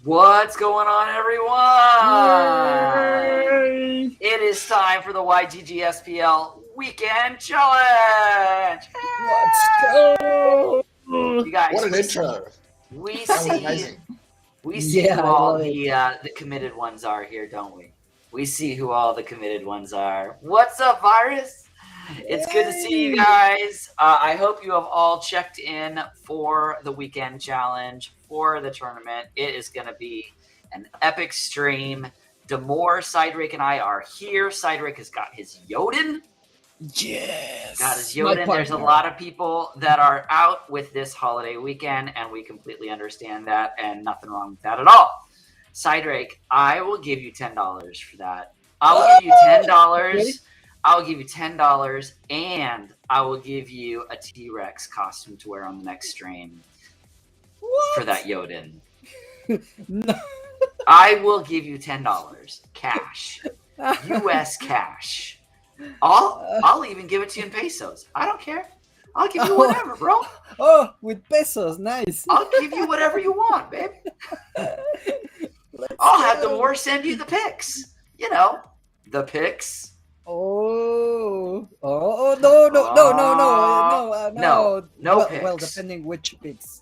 What's going on, everyone? Yay! It is time for the YGG SPL Weekend Challenge. Let's go! You guys, What an intro! we That was see amazing. who I all love the committed ones are here, don't we? We see who all the committed ones are. What's up, Virus? It's good to see you guys. I hope you have all checked in for the weekend challenge, for the tournament. It is going to be an epic stream. Damour, Cydrake, and I are here. Cydrake has got his Jotun. Yes! Got his Jotun. There's a lot of people that are out with this holiday weekend, and we completely understand that, and nothing wrong with that at all. Cydrake, I will give you $10 for that. I will give you $10. I'll give you $10, and I will give you a T-Rex costume to wear on the next stream for that Jotun. No. I will give you $10 cash, U.S. cash. I'll even give it to you in pesos. I don't care. I'll give you whatever, bro. Oh, with pesos, nice. I'll give you whatever you want, babe. I'll have Damour send you the pics. You know, the pics. No pics. Well, depending which pics.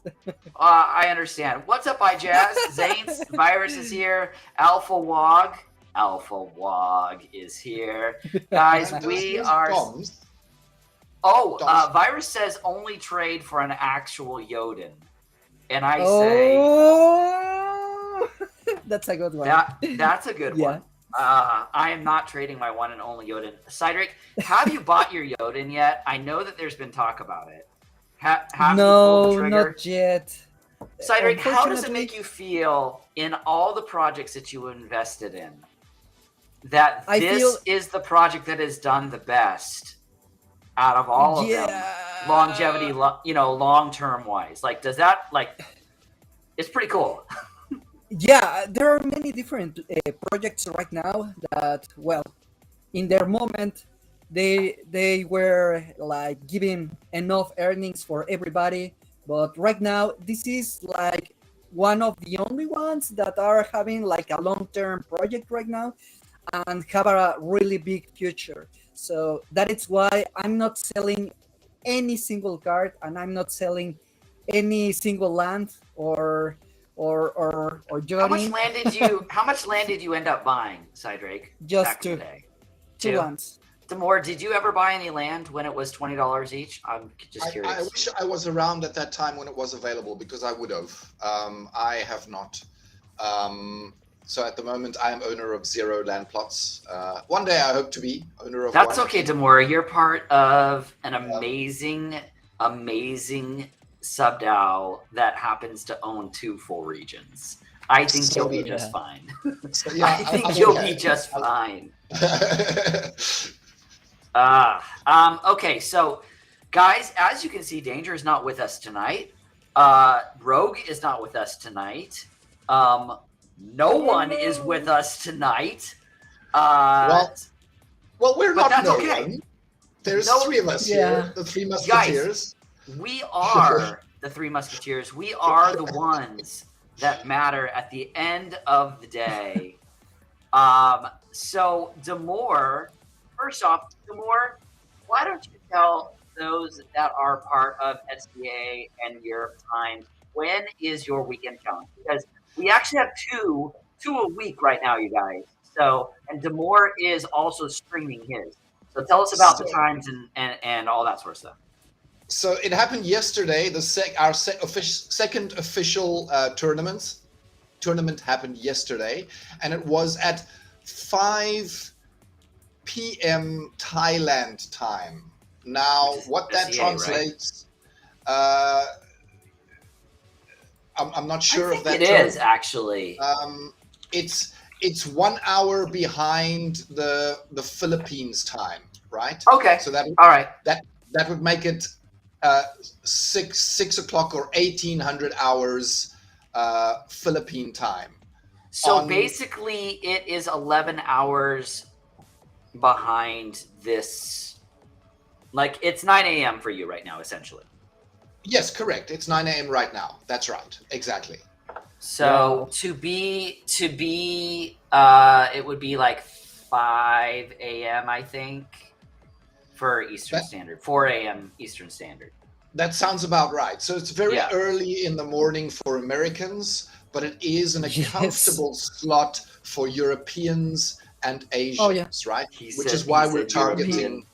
I understand. What's up, iJazz? Zanes, Virus is here. Alpha Wog is here. Guys, we are... Doms. Virus says only trade for an actual Jotun. And I say... That's a good one. That's a good one. I am not trading my one and only Jotun. Cydrake, have you bought your Jotun yet? I know that there's been talk about it. Have you pulled the trigger? Not yet. Cydrake, how does it make you feel in all the projects that you invested in that this is the project that has done the best out of all of them? Longevity, long-term wise. Like, does that, it's pretty cool. Yeah, there are many different projects right now that, well, in their moment, they were like giving enough earnings for everybody. But right now, this is like one of the only ones that are having like a long-term project right now and have a really big future. So that is why I'm not selling any single card, and I'm not selling any single land or Jotun. How much land did you end up buying, Cydrake? Just two lands. Damour, did you ever buy any land when it was $20 each? I'm just curious. I wish I was around at that time when it was available, because I would have. I have not. So at the moment, I am owner of 0 land plots. One day I hope to be owner of That's one. okay, Damour. You're part of an amazing sub-DAO that happens to own 2 full regions. I think you'll be just fine. I think you'll be just fine. Okay, so guys, as you can see, Danger is not with us tonight. Rogue is not with us tonight. No one is with us tonight. Well, we're not that's no okay. one. There's 3 of us here, the 3 Musketeers. Guys, we are the 3 Musketeers. We are the ones that matter at the end of the day. So Damour, first off, Damour, why don't you tell those that are part of SBA and Europe Times, when is your weekend challenge? Because we actually have two a week right now, you guys. So, and Damour is also streaming his. So tell us about the times and all that sort of stuff. So it happened yesterday. Our second official tournament happened yesterday, and it was at 5 p.m. Thailand time. Now, what that translates, right? I'm not sure of that. It is actually. It's 1 hour behind the Philippines time, right? Okay. So that all right. That would make it 6 o'clock or 1800 hours Philippine time. So basically, it is 11 hours behind this. Like, it's 9 a.m. for you right now, essentially. Yes, correct. It's 9 a.m. right now. That's right. Exactly. So to be it would be like 5 a.m. I think for Eastern Standard, 4 a.m. Eastern Standard. That sounds about right. So it's very Yeah. early in the morning for Americans, but it is in a Yes. comfortable slot for Europeans and Asians, Oh, yeah. right? He Which said- is why he we're said targeting.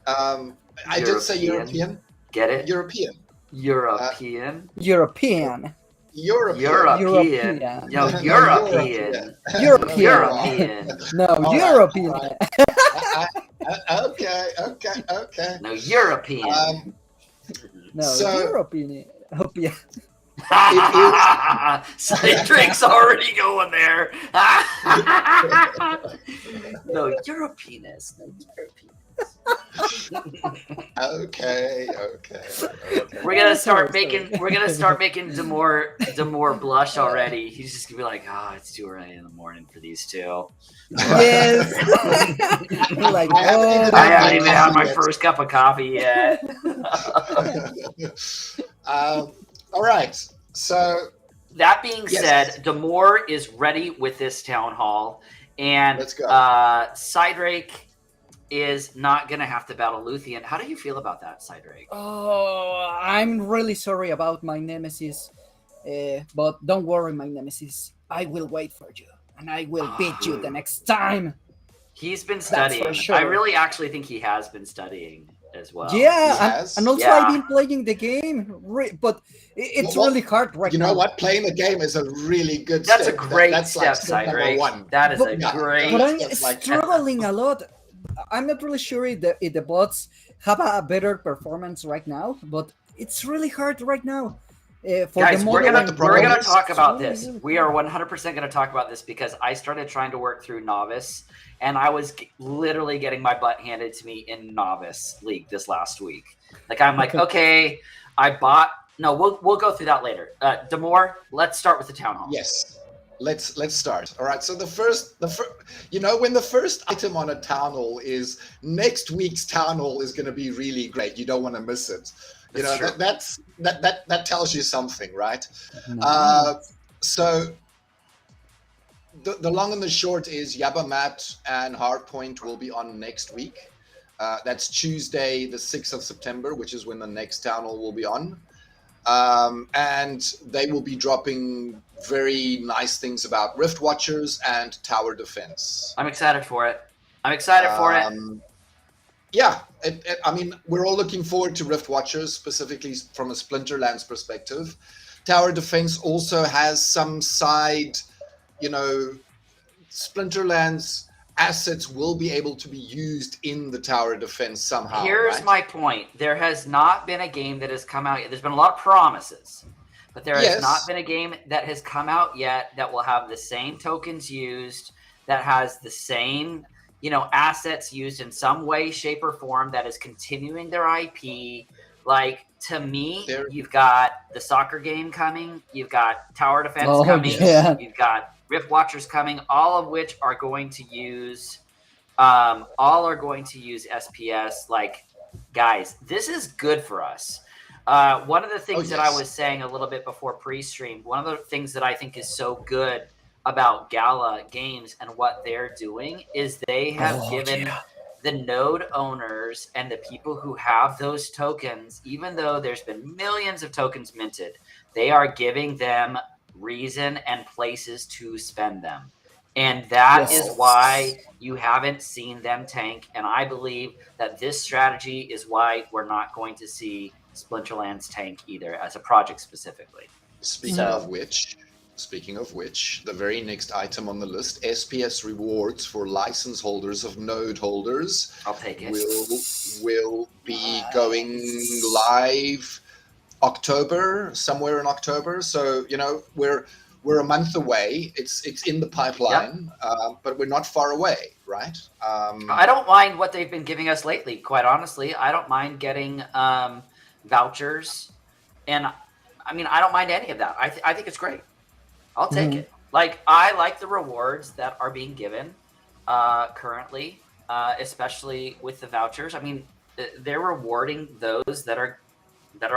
I did say European. Get it? European. European. European. European. Yo, European. European. European. No, All right, European. all Okay. No, European. No, So- European. European. Cydrake's already going there. No, Europeanist. No, Europeanist. Okay. We're gonna start making Damour blush already. He's just gonna be like, oh, it's too early in the morning for these two. Yes. Like, I haven't even I haven't even had my yet. first cup of coffee yet. All right. So That being Yes. said, Damour is ready with this town hall, and Let's go. Cydrake is not gonna have to battle Luthien. How do you feel about that, Cydrake? oh, I'm really sorry about my nemesis. But don't worry, my nemesis. I will wait for you, and I will beat you the next time. He's been for studying. sure. I really actually think he has been studying as well. Yeah, Yes. and also Yeah. I've been playing the game, but it's Well, really hard right you now. know what? Playing the game is a really good That's step. a great That's step, like step number Cydrake. one. That is But- a Yeah. great. But I'm It's like- struggling a lot. I'm not really sure if the bots have a better performance right now, but it's really hard right now. For Guys, the we're modeling, the gonna problem talk it's about really, this. really We are 100% gonna talk about this because I started trying to work through Novice, and I was literally getting my butt handed to me in Novice League this last week. Like I'm like, okay, I bought. No, we'll go through that later. Damour, let's start with the town hall. Yes. Let's start. All right. So the first, when the first item on a town hall is next week's town hall is going to be really great. You don't want to miss it. You know, That's that tells you something, right? No. So the long and the short is Yabamat and Hardpoint will be on next week. That's Tuesday, the 6th of September, which is when the next town hall will be on. And they will be dropping very nice things about Rift Watchers and Tower Defense. I'm excited for it. I'm excited for it. Yeah, I mean, we're all looking forward to Rift Watchers, specifically from a Splinterlands perspective. Tower Defense also has some side, Splinterlands assets will be able to be used in the Tower Defense somehow. Here's right? my point. There has not been a game that has come out yet. There's been a lot of promises, but there has Yes. not been a game that has come out yet that will have the same tokens used, that has the same, assets used in some way, shape, or form, that is continuing their IP. Like, to me, you've got the soccer game coming, you've got Tower Defense coming, yeah. you've got Rift Watchers coming, all of which are going to use SPS. Like, guys, this is good for us. One of the things that I was saying a little bit before pre-stream, one of the things that I think is so good about Gala Games and what they're doing is they have given the node owners and the people who have those tokens, even though there's been millions of tokens minted, they are giving them reason and places to spend them. And that is why you haven't seen them tank. And I believe that this strategy is why we're not going to see Splinterlands tank either, as a project specifically. Speaking of which, the very next item on the list, SPS rewards for license holders of node holders. I'll take it. Will be going live somewhere in October. So, we're a month away. It's in the pipeline, but we're not far away, right? I don't mind what they've been giving us lately, quite honestly. I don't mind getting vouchers. And, I don't mind any of that. I think it's great. I'll take it. Like, I like the rewards that are being given currently, especially with the vouchers. They're rewarding those that are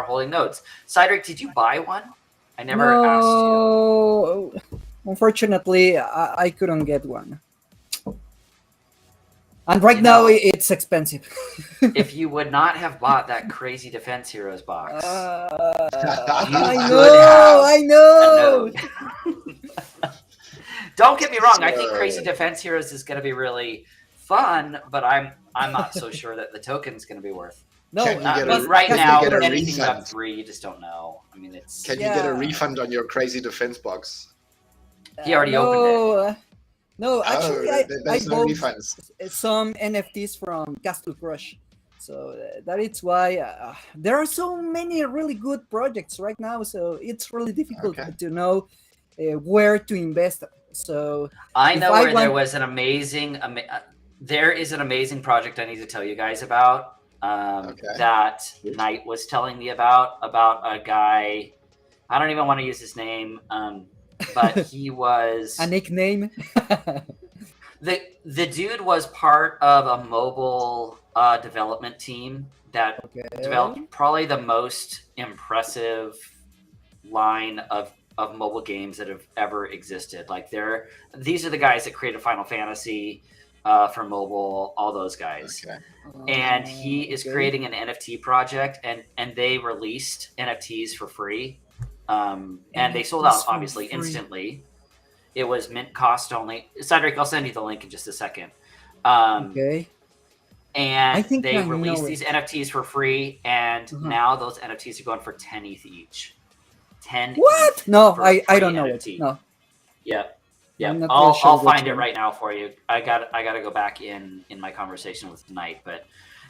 holding nodes. Cydrake, did you buy one? I never asked you. No, unfortunately, I couldn't get one. And right now, it's expensive. If you would not have bought that crazy Defense Heroes box, I know. Don't get me wrong. I think Crazy Defense Heroes is going to be really fun, but I'm not so sure that the token's going to be worth. No, right now, anything Web 3, you just don't know. I mean, it's. Can you get a refund on your Crazy Defense box? He already opened it. No, actually, I no bought refunds. some NFTs from Castle Crush. So that is why there are so many really good projects right now. So it's really difficult to know where to invest. So I know where there was an amazing. There is an amazing project I need to tell you guys about. That Knight was telling me about a guy. I don't even want to use his name. But he was a nickname. the dude was part of a mobile development team that developed probably the most impressive line of mobile games that have ever existed. Like these are the guys that created Final Fantasy for mobile, all those guys. And he is creating an NFT project, and they released NFTs for free. And they sold out obviously instantly. It was mint cost only. Cydrake, I'll send you the link in just a second. And they released these NFTs for free, and now those NFTs are going for 10 ETH each. 10. What? ETH no, I don't know NFT. it. No. Yeah. I'll find it right now for you. I got to go back in my conversation with Knight, but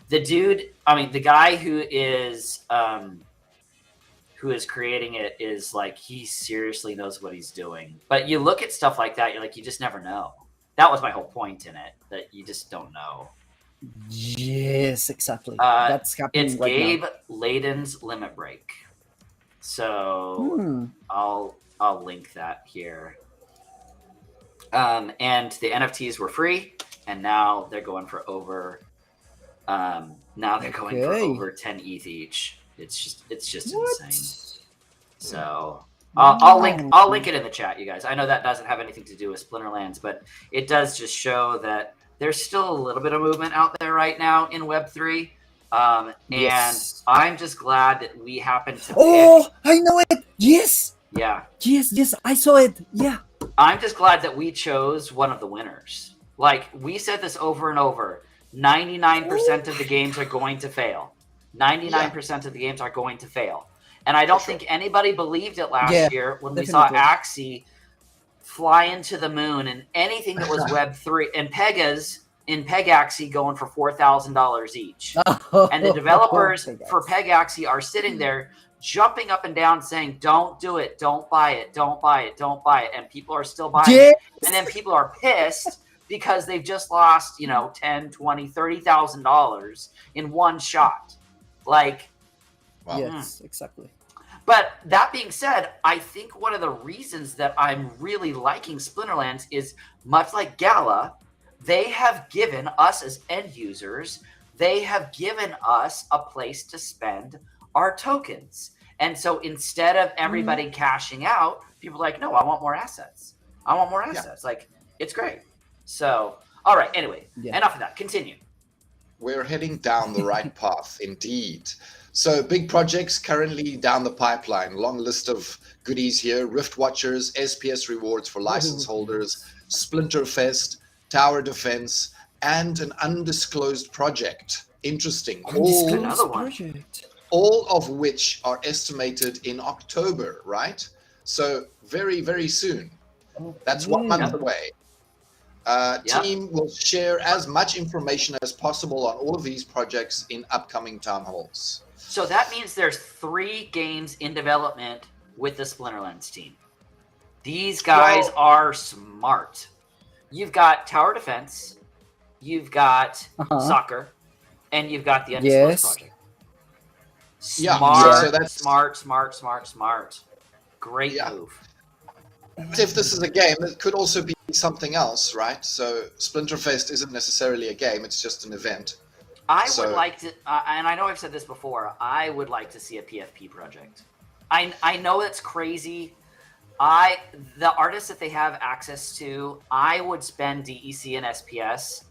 the dude, I mean, the guy who is creating it is like, he seriously knows what he's doing. But you look at stuff like that, you're like, you just never know. That was my whole point in it, that you just don't know. Yes, exactly. That's happening. It's Gabe Layden's Limit Break. So I'll link that here. And the NFTs were free, and now they're going for over. For over 10 ETH each. It's just insane. So I'll link it in the chat, you guys. I know that doesn't have anything to do with Splinterlands, but it does just show that there's still a little bit of movement out there right now in Web3. And I'm just glad that we happened to I know it. Yes. Yeah. Yes, I saw it. Yeah. I'm just glad that we chose one of the winners. Like, we said this over and over. 99% of the games are going to fail. 99% of the games are going to fail. And I don't think anybody believed it last year when we saw Axie fly into the moon, and anything that was Web3 and Peg Axie going for $4,000 each. And the developers for Peg Axie are sitting there jumping up and down saying, don't do it, don't buy it, don't buy it, don't buy it. And people are still buying it. And then people are pissed because they've just lost, $10, $20, $30,000 in one shot. Like, yes, exactly. But that being said, I think one of the reasons that I'm really liking Splinterlands is, much like Gala, they have given us as end users, they have given us a place to spend our tokens. And so instead of everybody cashing out, people are like, no, I want more assets. I want more assets. Like, it's great. So, all right. Anyway, enough of that. Continue. We're heading down the right path, indeed. So big projects currently down the pipeline. Long list of goodies here. Rift Watchers, SPS rewards for license holders, Splinterfest, Tower Defense, and an undisclosed project. Interesting. All of which are estimated in October, right? So very, very soon. That's 1 month away. Team will share as much information as possible on all of these projects in upcoming town halls. So that means there's 3 games in development with the Splinterlands team. These guys are smart. You've got Tower Defense, you've got Soccer, and you've got the Undisclosed project. Smart. Great move. If this is a game, it could also be something else, right? So Splinterfest isn't necessarily a game, it's just an event. I would like to, and I know I've said this before, I would like to see a PFP project. I know it's crazy. The artists that they have access to, I would spend DEC and SPS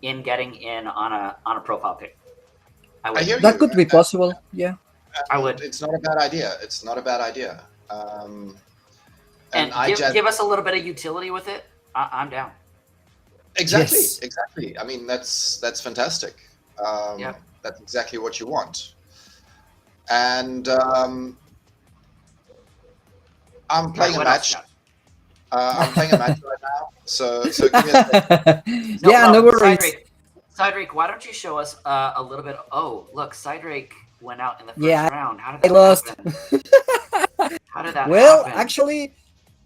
in getting in on a profile pic. I I would. hear That you. could be possible. Yeah. I would. It's not a bad idea. It's not a bad idea. And give us a little bit of utility with it. I'm down. Exactly, Yes. exactly. I mean, that's fantastic. Yeah. That's exactly what you want. And I'm playing a What else match. you got? I'm playing a match right now. So give me a second. Yeah, no problem. worries. Cydrake, why don't you show us a little bit? Oh, look, Cydrake went out in the first Yeah, round. How did I that lost. happen? How did that Well, happen? actually,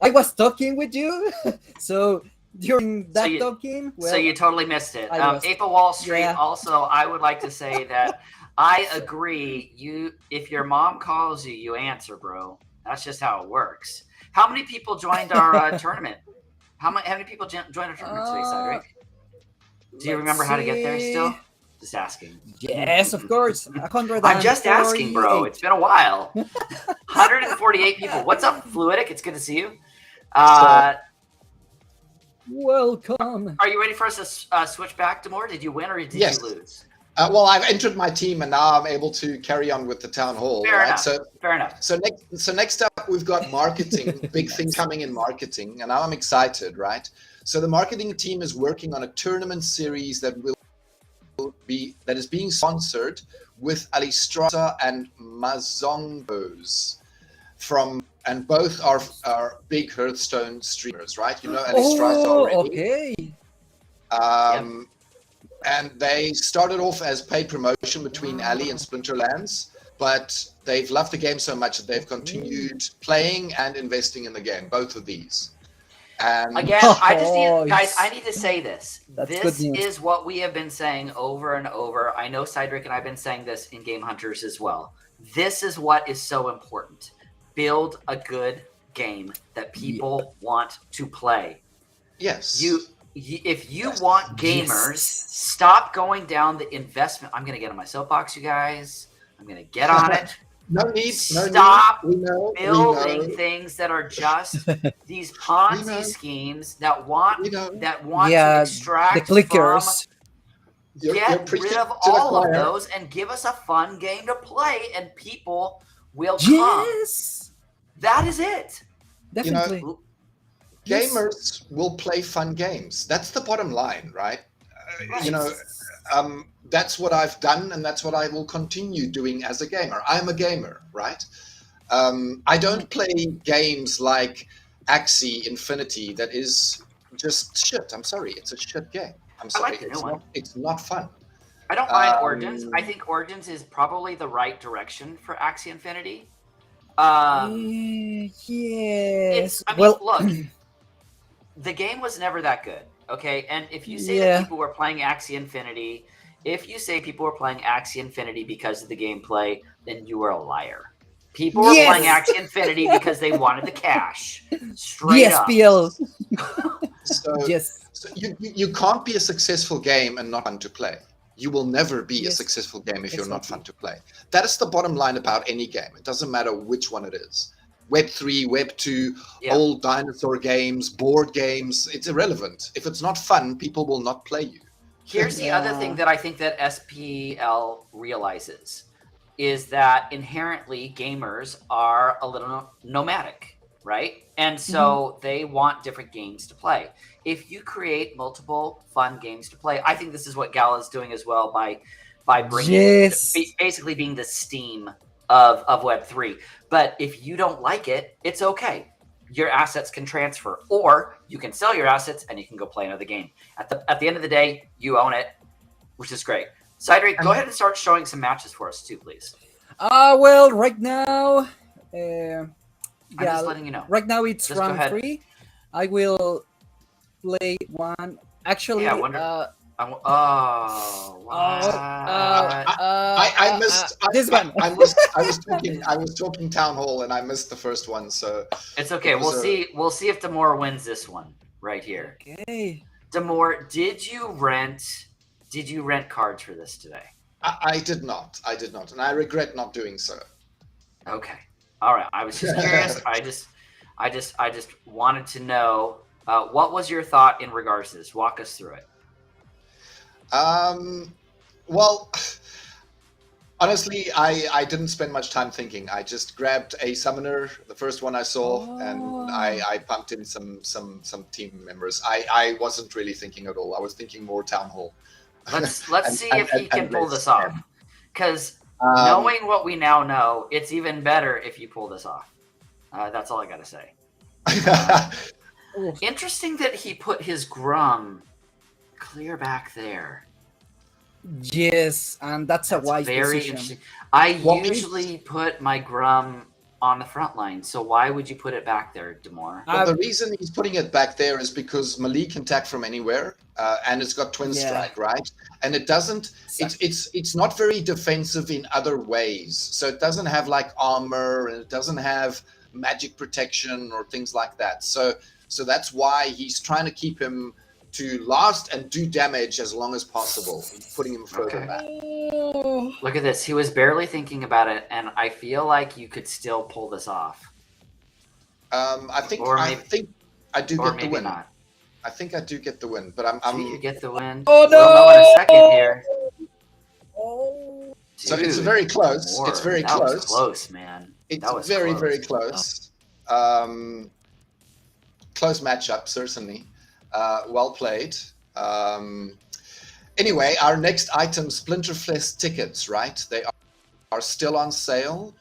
I was talking with you, so during that you- talking, well, So you totally missed it. I lost. Ape of Wall Street. Yeah. Also, I would like to say that I agree. If your mom calls you, you answer, bro. That's just how it works. How many people joined our tournament? How many people joined our tournament today, Cydrake? Do you remember how to get there still? Just asking. Yes, of course. 148. I'm just asking, bro. It's been a while. 148 people. What's up, Fluidic? It's good to see you. Welcome. Are you ready for us to switch back to more? Did you win or did Yes. you lose? Well, I've entered my team, and now I'm able to carry on with the town hall. Fair right? enough. Fair enough. So next up, we've got marketing. Big thing coming in marketing, and now I'm excited, right? So the marketing team is working on a tournament series that is being sponsored with Alistrata and Mazongos and both are big Hearthstone streamers, right? You know Alistrata already. Okay. And they started off as paid promotion between Ali and Splinterlands, but they've loved the game so much that they've continued playing and investing in the game, both of these. And Again, guys, I need to say this. That's This good news. is what we have been saying over and over. I know Cydrake and I have been saying this in GameHunters as well. This is what is so important. Build a good game that people want to play. yes, If you want gamers, stop going down the investment. I'm going to get on my soapbox, you guys. I'm going to get on it. no need. Stop We know. building things that are just these Ponzi know. schemes that want We know. to extract the clickers. You're get preaching rid of to the all of choir. those and give us a fun game to play, and people will come. Yes, That is it. definitely. Yes. Gamers will play fun games. That's the bottom line, right? Right. That's what I've done, and that's what I will continue doing as a gamer. I'm a gamer, right? I don't play games like Axie Infinity that is just shit. I'm sorry, it's a shit game. I'm sorry, like the new one. It's not fun. I don't mind Origins. I think Origins is probably the right direction for Axie Infinity. Yes. Look, the game was never that good, okay? And if you say that people were playing Axie Infinity, if you say people were playing Axie Infinity because of the gameplay, then you are a liar. People were playing Axie Infinity because they wanted the cash. Straight up. SPL. So, Yes. so you can't be a successful game and not fun to play. You will never be a successful game if you're not fun to play. That is the bottom line about any game. It doesn't matter which one it is. Web 3, Web 2, old dinosaur games, board games, it's irrelevant. If it's not fun, people will not play you. Here's the other thing that I think that SPL realizes is that inherently gamers are a little nomadic, right? And so they want different games to play. If you create multiple fun games to play, I think this is what Gala is doing as well by bringing basically being the Steam of Web3. But if you don't like it, it's okay. Your assets can transfer, or you can sell your assets and you can go play another game. At the end of the day, you own it, which is great. Cydrake, go ahead and start showing some matches for us too, please. Well, right now, I'm just letting you know. Right now it's Just go round ahead. 3. I will play one. Actually, Yeah, I wonder. I missed this one. I was talking town hall and I missed the first one, so It's okay. We'll see if Damour wins this one right here. Okay. Damour, did you rent cards for this today? I did not, and I regret not doing so. Okay. All right. I was just curious. I just wanted to know what was your thought in regards to this. Walk us through it. Well, honestly, I didn't spend much time thinking. I just grabbed a summoner, the first one I saw, and I pumped in some team members. I wasn't really thinking at all. I was thinking more town hall. Let's And- see and- if he and- can and pull less this off. spam. Because knowing what we now know, it's even better if you pull this off. That's all I got to say. Interesting that he put his Grum clear back there. Yes, and that's a wise very decision. interesting. I What usually put my Grum on the front line, so why would you put it back there, Damour? Well, the reason he's putting it back there is because Malik can attack from anywhere, and it's got twin strike, right? And it doesn't. It's not very defensive in other ways. So it doesn't have like armor, and it doesn't have magic protection or things like that. So that's why he's trying to keep him to last and do damage as long as possible. He's putting him further back. Look at this. He was barely thinking about it, and I feel like you could still pull this off. I think Or I maybe- think I do Or get the maybe win. not. I think I do get the win, but See, you get the win. Oh, We'll know in a second here. Oh. So it's Dude, very close. Damour, It's very that close. was close, man. It's That was very, close. very close. Close matchup, certainly. Well played. Anyway, our next item, Splinterfest tickets, right? They are still on sale.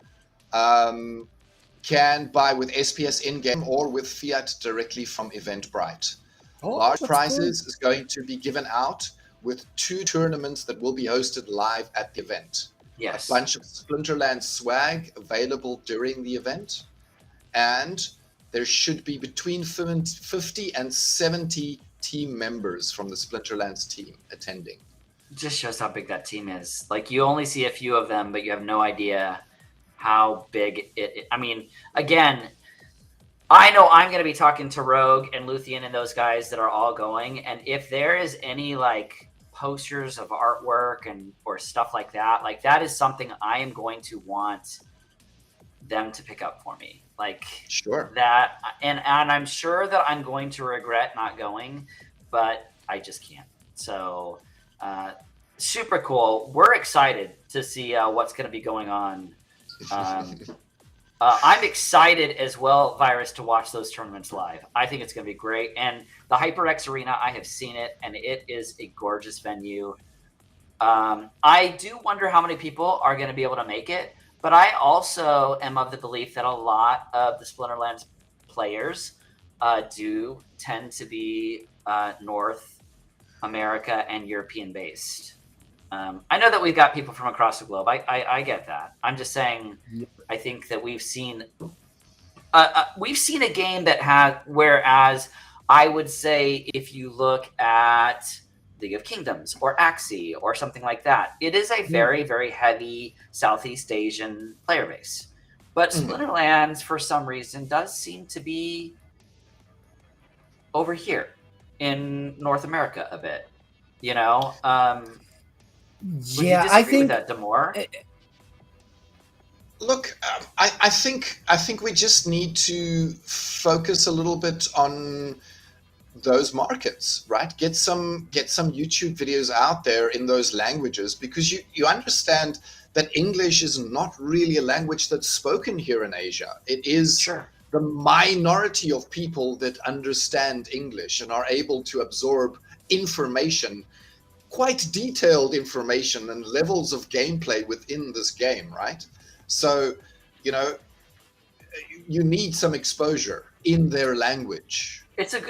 Can buy with SPS in-game or with fiat directly from Eventbrite. Large that's prizes is going to be given out with 2 tournaments that will be hosted live at the event. Yes. A bunch of Splinterlands swag available during the event, and there should be between 50 and 70 team members from the Splinterlands team attending. Just shows how big that team is. Like, you only see a few of them, but you have no idea how big it. I mean, again, I know I'm going to be talking to Rogue and Luthien and those guys that are all going, and if there is any like posters of artwork and or stuff like that is something I am going to want them to pick up for me. Like, Sure. that, and I'm sure that I'm going to regret not going, but I just can't. So super cool. We're excited to see what's going to be going on. I'm excited as well, Virus, to watch those tournaments live. I think it's going to be great. And the HyperX Arena, I have seen it, and it is a gorgeous venue. I do wonder how many people are going to be able to make it, but I also am of the belief that a lot of the Splinterlands players do tend to be North America and European based. I know that we've got people from across the globe. I get that. I'm just saying, I think that we've seen a game that had, whereas I would say if you look at League of Kingdoms or Axie or something like that, it is a very, very heavy Southeast Asian player base. But Splinterlands, for some reason, does seem to be over here in North America a bit. You know? Would you Yeah, disagree I think with that, Damour? Look, I think we just need to focus a little bit on those markets, right? Get some YouTube videos out there in those languages, because you understand that English is not really a language that's spoken here in Asia. It is the minority of people that understand English and are able to absorb information, quite detailed information and levels of gameplay within this game, right? So, you need some exposure in their language. It's a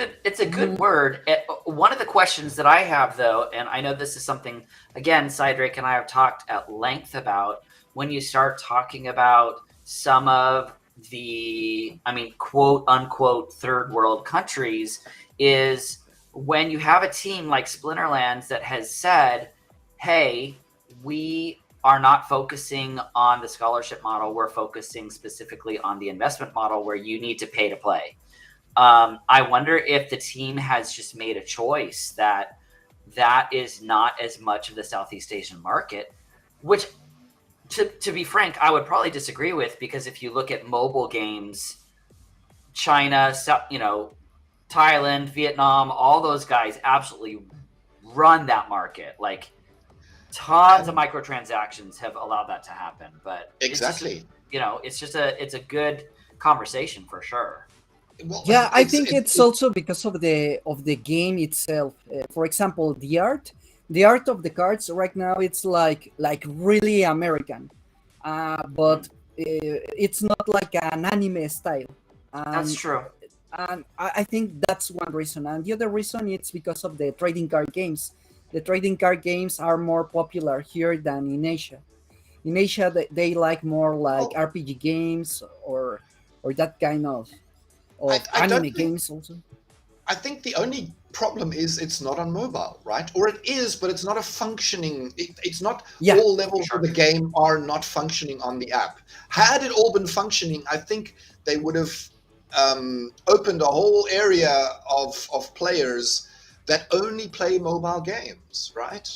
good word. One of the questions that I have, though, and I know this is something, again, Cydrake and I have talked at length about, when you start talking about some of the, quote unquote, third world countries, is when you have a team like Splinterlands that has said, hey, we are not focusing on the scholarship model. We're focusing specifically on the investment model where you need to pay to play. I wonder if the team has just made a choice that is not as much of the Southeast Asian market, which, to be frank, I would probably disagree with, because if you look at mobile games, China, Thailand, Vietnam, all those guys absolutely run that market. Like tons of microtransactions have allowed that to happen. But Exactly. it's a good conversation for sure. Well, Yeah, I think it's also because of the game itself. For example, the art of the cards right now, it's like really American, but it's not like an anime style. That's And true. I think that's one reason. And the other reason, it's because of the trading card games. The trading card games are more popular here than in Asia. In Asia, they like more like well, RPG games, or that kind of I don't anime think. games also. I think the only problem is it's not on mobile, right? Or it is, but it's not a functioning. It's not Yeah, all levels sure. of the game are not functioning on the app. Had it all been functioning, I think they would have opened a whole area of players that only play mobile games, right?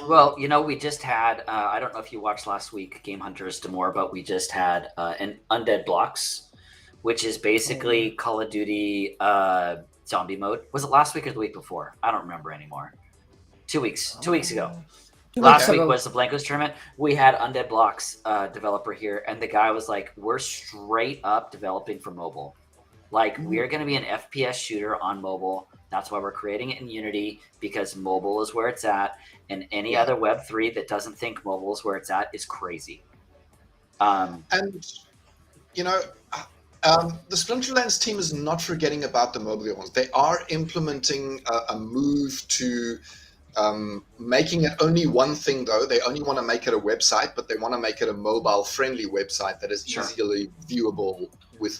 Well, we just had, I don't know if you watched last week, GameHunters Damour, but we just had an Undead Blocks, which is basically Call of Duty zombie mode. Was it last week or the week before? I don't remember anymore. 2 weeks. 2 weeks ago. 2 Last weeks week ago. was the Blankos tournament. We had Undead Blocks developer here, and the guy was like, we're straight up developing for mobile. Like, we're going to be an FPS shooter on mobile. That's why we're creating it in Unity, because mobile is where it's at. And any other Web3 that doesn't think mobile is where it's at is crazy. And, the Splinterlands team is not forgetting about the mobile ones. They are implementing a move to making it only one thing, though. They only want to make it a website, but they want to make it a mobile-friendly website that is easily viewable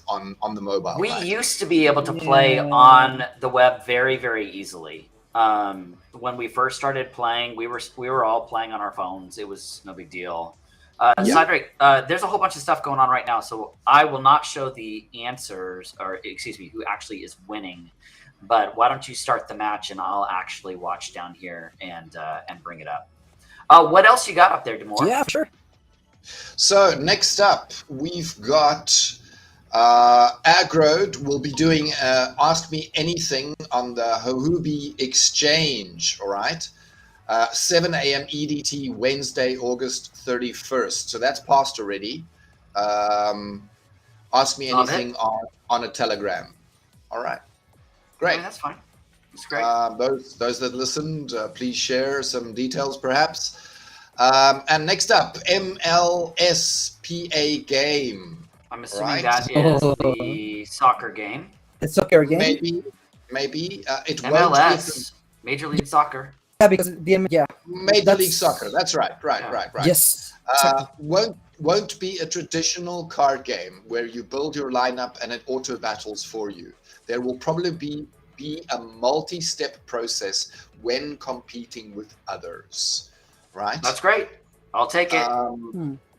on the mobile. We used to be able to play on the web very, very easily. When we first started playing, we were all playing on our phones. It was no big deal. Cydrake, there's a whole bunch of stuff going on right now, so I will not show the answers, or excuse me, who actually is winning. But why don't you start the match, and I'll actually watch down here and bring it up. What else you got up there, Damour? Yeah, sure. So next up, we've got Agrode will be doing Ask Me Anything on the Huobi Exchange, all right? 7 a.m. EDT, Wednesday, August 31st. So that's passed already. Ask Me Anything on a Telegram. All right. Great. Okay, that's fine. That's great. Those that listened, please share some details, perhaps. And next up, MLSPA game. I'm assuming that is the soccer game. The soccer game? Maybe. It MLS, Major League Soccer. Yeah, because Major League Soccer. That's right. Right. Yes. Exactly. Won't be a traditional card game where you build your lineup and it auto battles for you. There will probably be a multi-step process when competing with others. Right? That's great. I'll take it.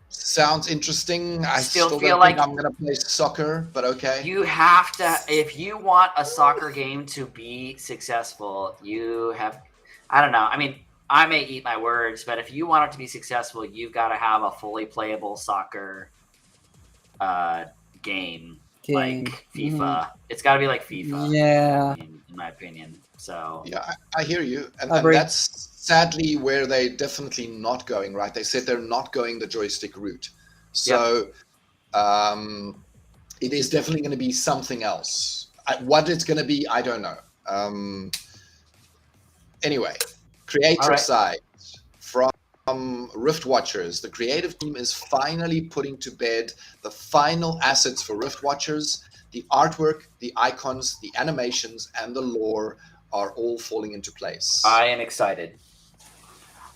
Sounds interesting. I still feel don't like think I'm going to play soccer, but okay. You have to, if you want a soccer game to be successful, you have, I don't know. I mean, I may eat my words, but if you want it to be successful, you've got to have a fully playable soccer game like FIFA. It's got to be like FIFA. Yeah. In my opinion. So yeah, I hear you, and that's sadly where they're definitely not going. Right? They said they're not going the joystick route. So it is definitely going to be something else. What it's going to be, I don't know. Anyway, creator side from Rift Watchers. The creative team is finally putting to bed the final assets for Rift Watchers. The artwork, the icons, the animations, and the lore are all falling into place. I am excited.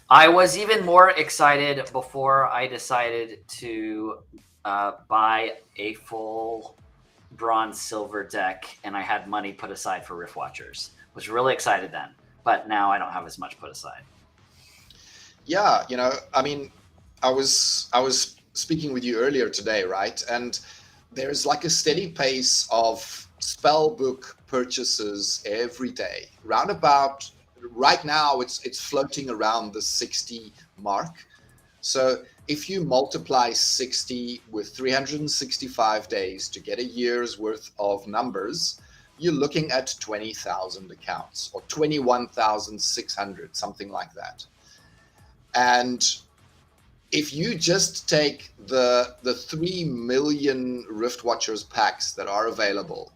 I was even more excited before I decided to buy a full bronze silver deck, and I had money put aside for Rift Watchers. Was really excited then, but now I don't have as much put aside. Yeah, I mean, I was speaking with you earlier today, right? And there's like a steady pace of spellbook purchases every day. Right now, it's floating around the 60 mark. So if you multiply 60 with 365 days to get a year's worth of numbers, you're looking at 20,000 accounts or 21,600, something like that. And if you just take the 3 million Rift Watchers packs that are available,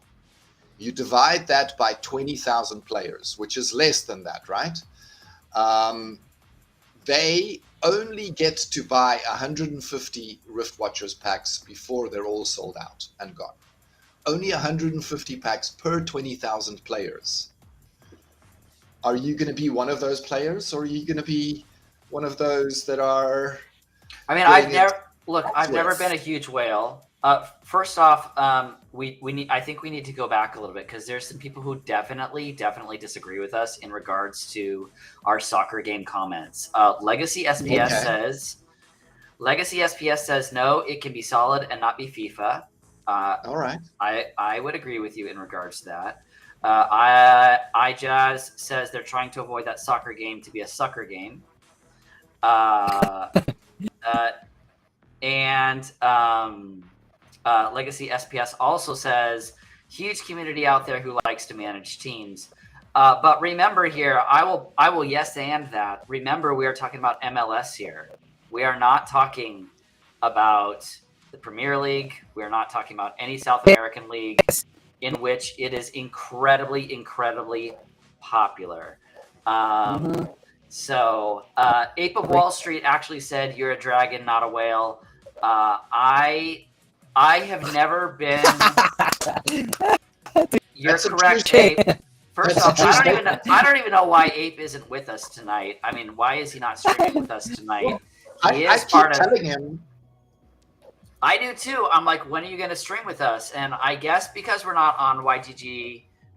you divide that by 20,000 players, which is less than that, right? They only get to buy 150 Rift Watchers packs before they're all sold out and gone. Only 150 packs per 20,000 players. Are you going to be one of those players, or are you going to be one of those that are... I mean, I've never been a huge whale. First off, we need. I think we need to go back a little bit because there's some people who definitely disagree with us in regards to our soccer game comments. Legacy SPS says no, it can be solid and not be FIFA. All right. I would agree with you in regards to that. iJazz says they're trying to avoid that soccer game to be a sucker game. Legacy SPS also says huge community out there who likes to manage teams. But remember here, I will yes and that. Remember, we are talking about MLS here. We are not talking about the Premier League. We are not talking about any South American league in which it is incredibly popular. So Ape of Wall Street actually said you're a dragon, not a whale. I have never been. You're That's correct, Ape. First off, I don't even know why Ape isn't with us tonight. I mean, why is he not streaming with us tonight? He I is keep part of. telling him. I do too. I'm like, when are you going to stream with us? And I guess because we're not on on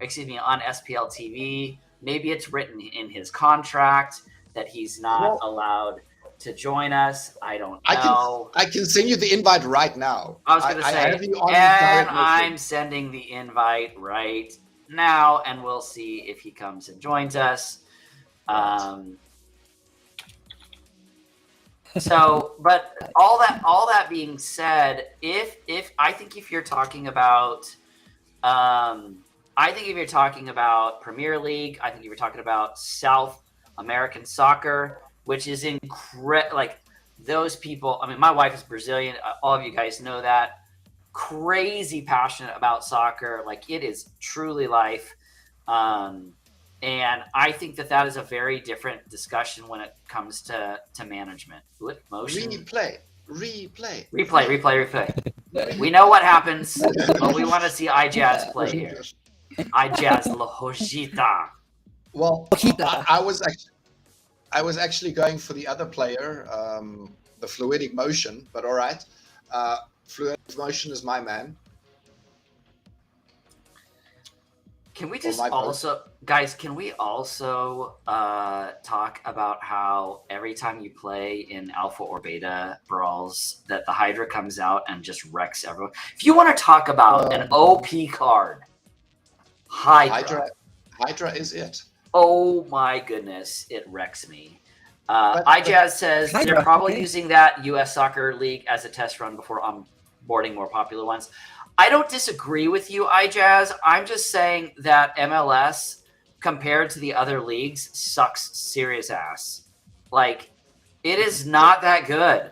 SPL TV, maybe it's written in his contract that he's not allowed to join us. I don't know. I can send you the invite right now. I was going to say, and I'm sending the invite right now, and we'll see if he comes and joins us. So, but all that being said, if I think if you're talking about, Premier League, I think if you're talking about South American soccer, which is like those people. I mean, my wife is Brazilian. All of you guys know that. Crazy passionate about soccer. Like, it is truly life. And I think that is a very different discussion when it comes to management. Motion. Replay. We know what happens, but we want to see iJazz play here. iJazz Lojita. Well, I was actually going for the other player, the Fluidic Motion, but all right. Fluidic Motion is my man. Can we just also, guys, talk about how every time you play in alpha or beta brawls that the Hydra comes out and just wrecks everyone? If you want to talk about an OP card, Hydra is it. Oh my goodness, it wrecks me. iJazz says they're probably using that US Soccer League as a test run before onboarding more popular ones. I don't disagree with you, iJazz. I'm just saying that MLS, compared to the other leagues, sucks serious ass. Like, it is not that good.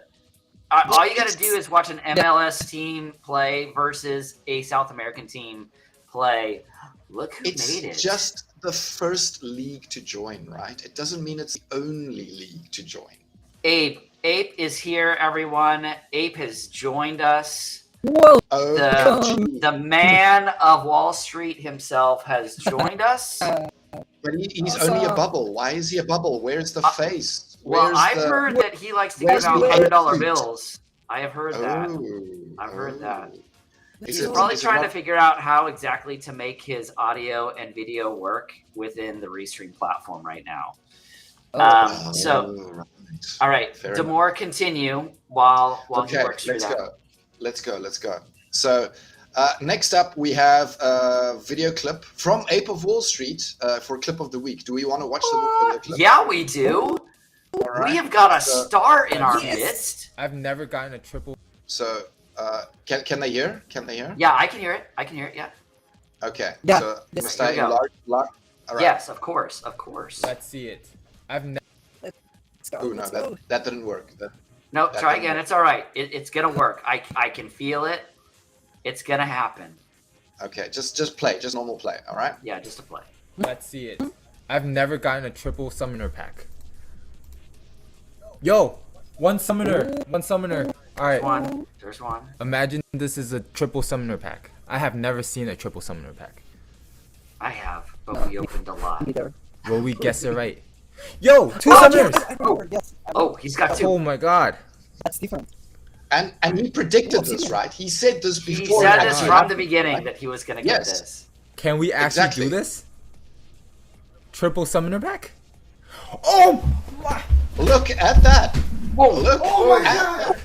All you got to do is watch an MLS team play versus a South American team play. Look who made it. It's just the first league to join, right? It doesn't mean it's the only league to join. Ape is here, everyone. Ape has joined us. Whoa! The man of Wall Street himself has joined us. But he's only a bubble. Why is he a bubble? Where's the face? I've heard that he likes to give out $100 bills. I have heard that. I've heard that. He's probably trying to figure out how exactly to make his audio and video work within the Restream platform right now. All right, Damour, continue while he works through that. Let's go. So next up, we have a video clip from Ape of Wall Street for Clip of the Week. Do we want to watch the clip? Yeah, we do. All right. We have got a So- star in our Yes. midst. I've never gotten a triple. So, can they hear? Can they hear? Yeah, I can hear it. I can hear it. Yeah. Okay. Yeah. So, Yes. must Here I we go. enlarge? All right. Yes, of course, of course. Let's see it. I've never. Let's go. Oh no, Let's go. that didn't work. No, that try didn't again. work. It's all right. It's gonna work. I can feel it. It's gonna happen. Okay, just play, just normal play. All right. Yeah, just a play. Let's see it. I've never gotten a triple summoner pack. Yo, one summoner. One summoner. All right. One. There's one. Imagine this is a triple summoner pack. I have never seen a triple summoner pack. I have, but we opened a lot. Neither. Will we guess it right? Yo, two Oh, summoners. I remember, yes. Oh, he's got two. Oh my god. That's different. And he predicted this, right? He said this He before. said it this actually from the happened, beginning right? that he was gonna get Yes. this. Can we actually Exactly. do this? Triple summoner pack? Oh my. Look at that. Whoa! Look Oh my at god.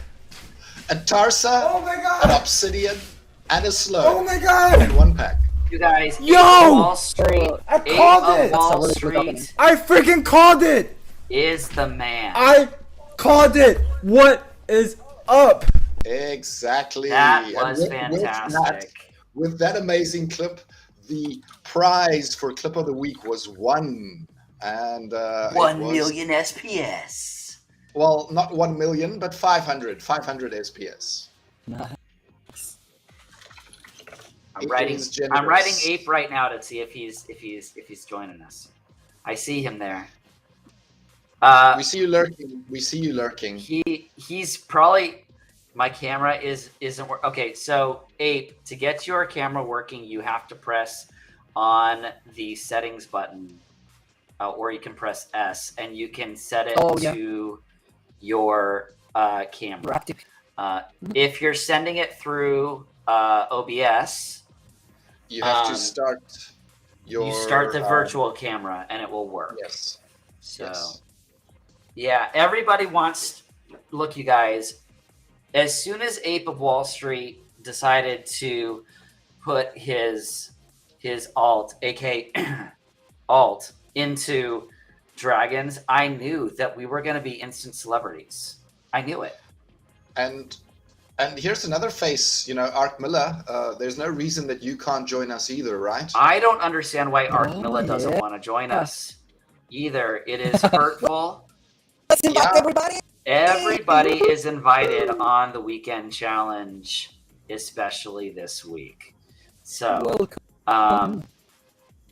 that. A Tarsa, Oh my an god. Obsidian, and a Slow Oh my god. in one pack. You guys, Yo! Ape of Wall Street, I Ape called of it. Wall That's a really Street good opening. I freaking called it. is the man. I called it. What is up? Exactly. That And was fantastic. With that amazing clip, the prize for clip of the week was won. And it 1 was- million SPS. Well, not 1 million, but 500 SPS. I'm It writing. is generous. I'm writing Ape right now to see if he's joining us. I see him there. We see you lurking. We see you lurking. He's probably. My camera isn't working. Okay, so Ape, to get your camera working, you have to press on the settings button, or you can press S, and you can set it to your camera. Active. If you're sending it through OBS, You have to start your. you start the virtual camera, and it will work. Yes. So, Yes. yeah, everybody wants. Look, you guys. As soon as Ape of Wall Street decided to put his alt, aka alt, into dragons, I knew that we were going to be instant celebrities. I knew it. And here's another face. You know, Ark Miller. There's no reason that you can't join us either, right? I don't understand why Ark Oh, Milla doesn't yeah. want to join us either. It is hurtful. Let's invite Yeah. everybody. Everybody is invited on the weekend challenge, especially this week. So, Welcome.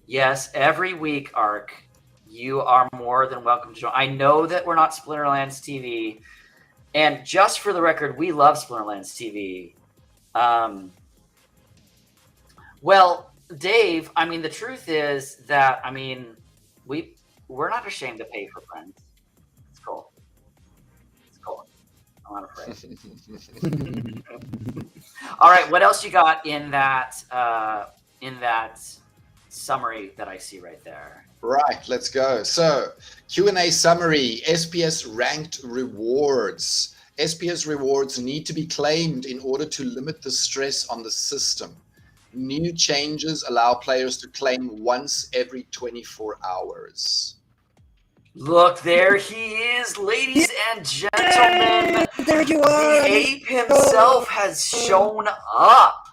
yes, every week, Ark, you are more than welcome to join. I know that we're not Splinterlands TV, and just for the record, we love Splinterlands TV. Well, Dave, I mean, the truth is that, I mean, we're not ashamed to pay for friends. It's cool. It's cool. I'm not afraid. All right, what else you got in that summary that I see right there? Right, let's go. So, Q&A summary, SPS ranked rewards. SPS rewards need to be claimed in order to limit the stress on the system. New changes allow players to claim once every 24 hours. Look, there he is, ladies and gentlemen. There you The are. ape himself has shown up.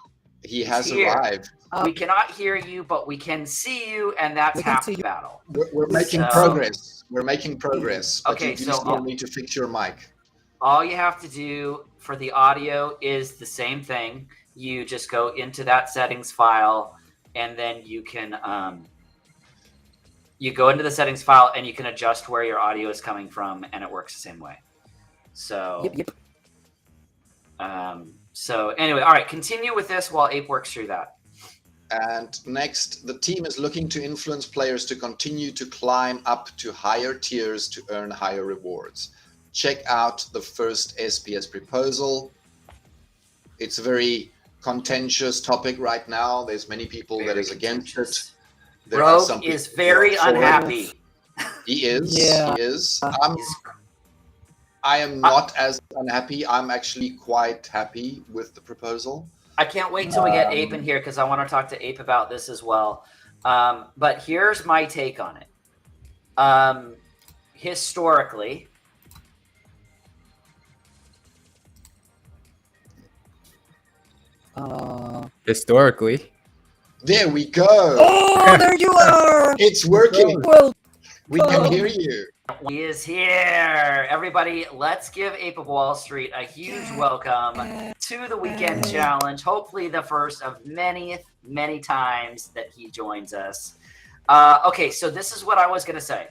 He has here. arrived. We cannot hear you, but we can see you, and that's We can half see the you. battle. We're making So- progress. We're making progress. But Okay, you do so still I'll- need to fix your mic. All you have to do for the audio is the same thing. You just go into that settings file, and then you can you go into the settings file, and you can adjust where your audio is coming from, and it works the same way. So, Yep. so anyway, all right, continue with this while Ape works through that. And next, the team is looking to influence players to continue to climb up to higher tiers to earn higher rewards. Check out the first SPS proposal. It's a very contentious topic right now. There's many people that is against it. There are some Rogue is people who very are for it. unhappy. He is. Yeah. He is. He's- I am not as unhappy. I'm actually quite happy with the proposal. I can't wait till we get Ape in here because I want to talk to Ape about this as well. But here's my take on it. historically, Historically, There we go. Oh, there you are. It's working. Well, We can hear you. he is here. Everybody, let's give Ape of Wall Street a huge welcome to the weekend challenge. Hopefully the first of many, many times that he joins us. Okay, so this is what I was going to say.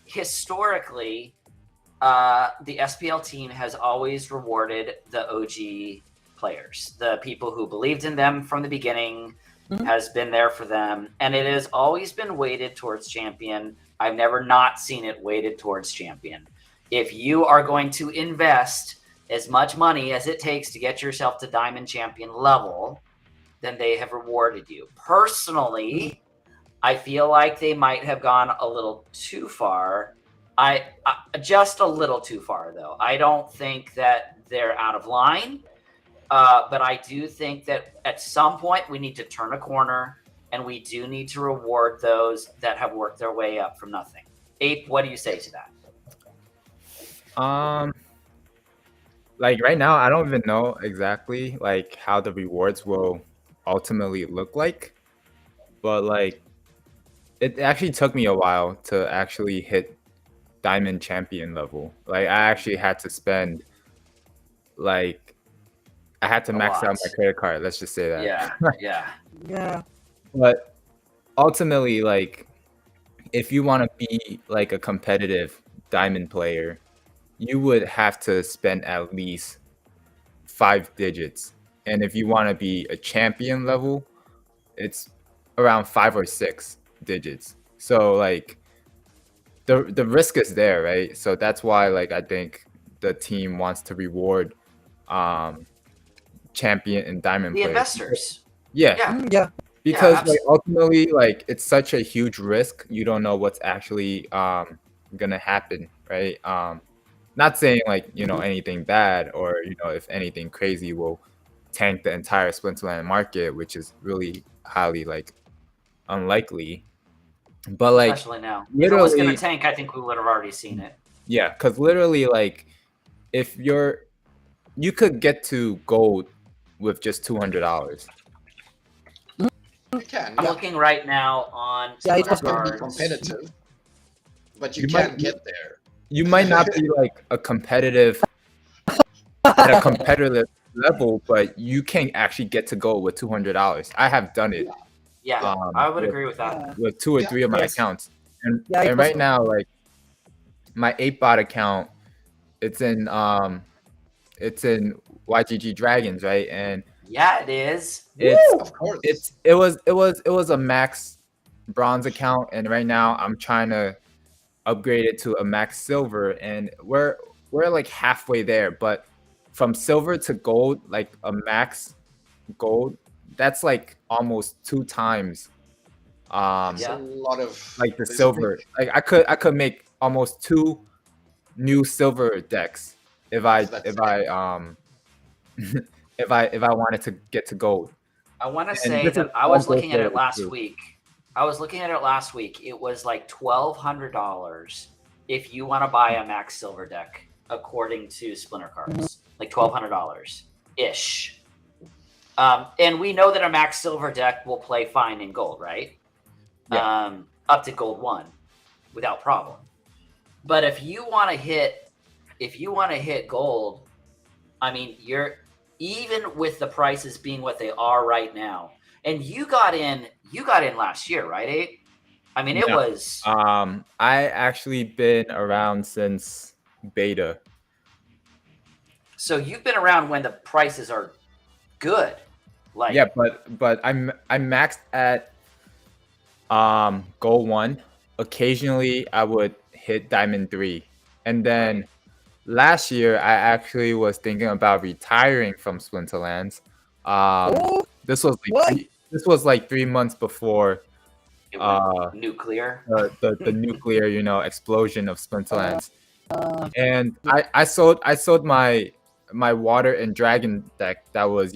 Historically, the SPL team has always rewarded the OG players, the people who believed in them from the beginning, has been there for them, and it has always been weighted towards champion. I've never not seen it weighted towards champion. If you are going to invest as much money as it takes to get yourself to diamond champion level, then they have rewarded you. Personally, I feel like they might have gone a little too far. Just a little too far, though. I don't think that they're out of line, but I do think that at some point we need to turn a corner, and we do need to reward those that have worked their way up from nothing. Ape, what do you say to that? like right now, I don't even know exactly like how the rewards will ultimately look like, but like it actually took me a while to actually hit diamond champion level. Like I actually had to spend like I had to max out my credit card. Let's just say that. Yeah. But ultimately, like if you want to be like a competitive diamond player, you would have to spend at least 5 digits. And if you want to be a champion level, it's around 5 or 6 digits. So like the risk is there, right? So that's why like I think the team wants to reward champion and diamond The players. investors. yeah. Because like absolutely. ultimately like it's such a huge risk, you don't know what's actually gonna happen, right? Not saying like anything bad or if anything crazy will tank the entire Splinterland market, which is really highly like unlikely. But like Especially now. If it was going to tank, I think we would have already seen it. Yeah, because literally like if you could get to gold with just $200. You can. I'm looking right now on Yeah, It's not going to be cards. competitive, but you You can might- get there. You might not be like a competitive at a competitive level, but you can actually get to gold with $200. I have done it. Yeah, I would agree with that. With 2 or 3 of my Yes. accounts, and Yeah, it and right was- now like my 8-bot account, it's in YGG Dragons, right? And Yeah, it is. it's Of course. it was a max bronze account, and right now I'm trying to upgrade it to a max silver, and we're like halfway there. But from silver to gold, like a max gold, that's like almost 2 times It's a lot of like the there's a silver. big- Like I could make almost 2 new silver decks if I if I wanted to get to gold. I want to And say this that is I was all looking at it gold last too. week. It was like $1,200 if you want to buy a max silver deck, according to Splinter Cards. Like $1,200 ish. And we know that a max silver deck will play fine in gold, right? Yeah. Up to gold 1 without problem. But if you want to hit gold, I mean, you're even with the prices being what they are right now. And you got in last year, right, Abe? I mean, it was I actually been around since beta. so you've been around when the prices are good. Like Yeah, but I'm maxed at gold 1. Occasionally I would hit diamond 3. And then last year I actually was thinking about retiring from Splinterlands. This was like 3 months before it went nuclear. the nuclear explosion of Splinterlands. And I sold my water and dragon deck that was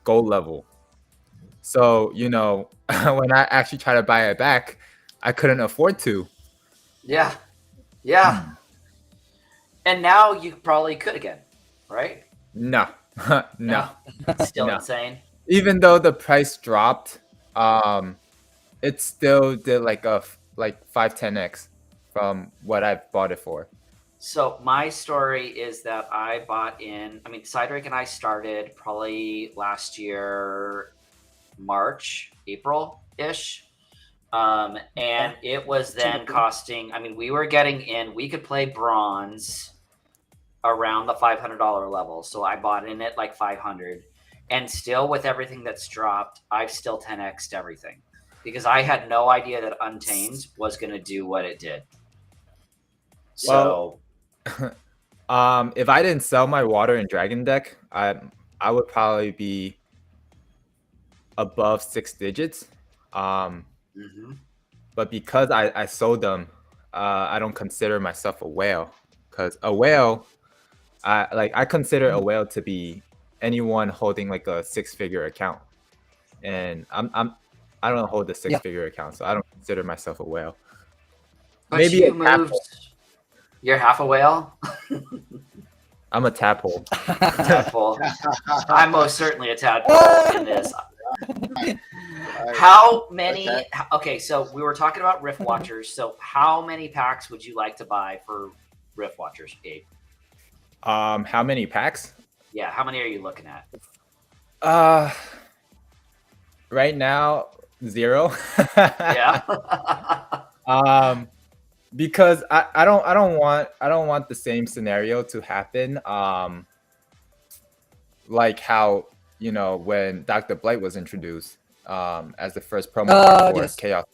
gold level. So when I actually tried to buy it back, I couldn't afford to. Yeah. Yeah. And now you probably could again, right? No, no, Still no. insane. Even though the price dropped, it still did like a like 5-10x from what I bought it for. So my story is that I bought in. I mean, Cydrake and I started probably last year, March, April ish. And it was then costing. I mean, we were getting in. We could play bronze around the $500 level. So I bought in at like 500, and still with everything that's dropped, I've still 10x'd everything because I had no idea that Untamed was going to do what it did. So, If I didn't sell my water and dragon deck, I would probably be above 6 digits. mhm. But because I sold them, I don't consider myself a whale. Because a whale, I consider a whale to be anyone holding like a 6-figure account, and I don't hold a 6-figure account, so I don't consider myself a whale. But Maybe you a tadpole. moved. You're half a whale. I'm a tadpole. Tadpole. I'm most certainly a tadpole in this. How many? Okay, so we were talking about Rift Watchers. So how many packs would you like to buy for Rift Watchers, Gabe? How many packs? Yeah, how many are you looking at? Right now, 0. Yeah. Because I don't want the same scenario to happen. Like how, when Dr. Blight was introduced as the first promo card for Yes. Chaos.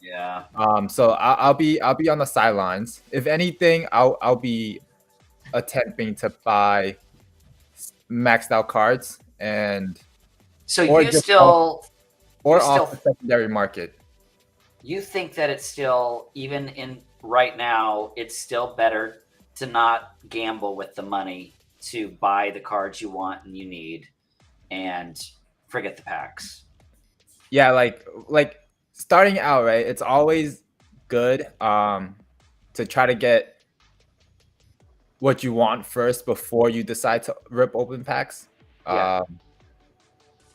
Yeah. So I'll be on the sidelines. If anything, I'll be attempting to buy maxed out cards and So or you just still off the secondary market. you think that it's still, even in right now, it's still better to not gamble with the money, to buy the cards you want and you need and forget the packs. Yeah, like starting out, right? It's always good to try to get what you want first before you decide to rip open packs. Yeah.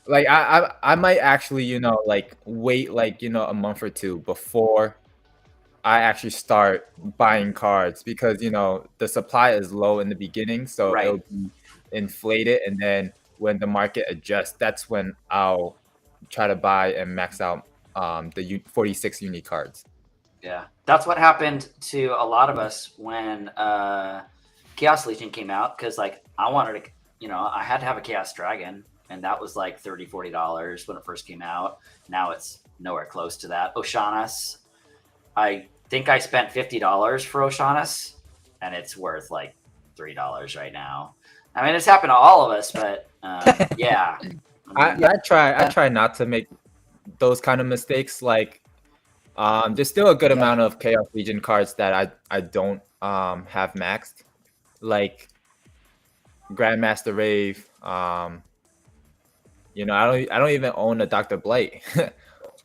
Like I might actually, like wait like, a month or two before I actually start buying cards because, the supply is low in the beginning, so Right. it'll be inflated, and then when the market adjusts, that's when I'll try to buy and max out the 46 unique cards. Yeah. That's what happened to a lot of us when Chaos Legion came out, because like I wanted to, I had to have a Chaos Dragon, and that was like $30-$40 when it first came out. Now it's nowhere close to that. Oshanas, I think I spent $50 for Oshanas, and it's worth like $3 right now. I mean, it's happened to all of us, but yeah. I try not to make those kind of mistakes. Like, there's still a good amount of Chaos Legion cards that I don't have maxed, like Grandmaster Rave. I don't even own a Dr. Blight.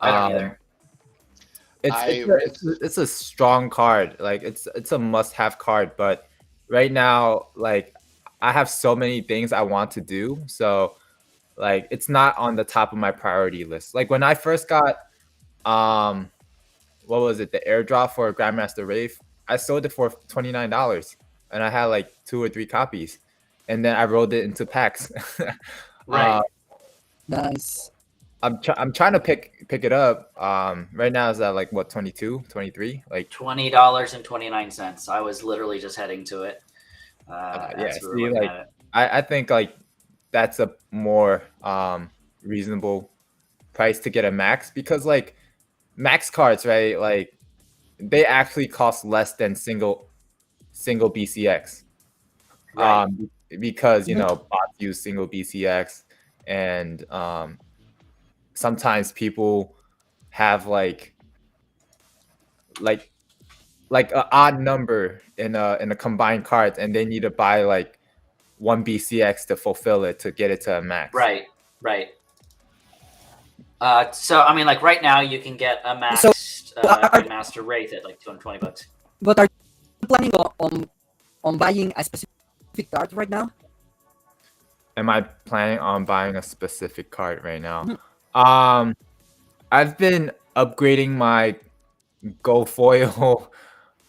I don't either. It's a strong card. Like it's a must-have card, but right now, like I have so many things I want to do, so like it's not on the top of my priority list. Like when I first got what was it, the airdrop for Grandmaster Rave, I sold it for $29 and I had like 2 or 3 copies, and then I rolled it into packs. Right. Nice. I'm trying to pick it up. Right now it's at like what, 22, 23, like $20.29. I was literally just heading to it. yeah. We were See, looking like at it. I think like that's a more reasonable price to get a max, because like max cards, right? Like they actually cost less than single BCX. Right. Because bots use single BCX, and sometimes people have like an odd number in a combined cards, and they need to buy like 1 BCX to fulfill it, to get it to a max. Right. So I mean, like right now, you can get a maxed Grandmaster Wraith at like $220. But are you planning on buying a specific card right now? Am I planning on buying a specific card right now? Mhm. I've been upgrading my Go Foil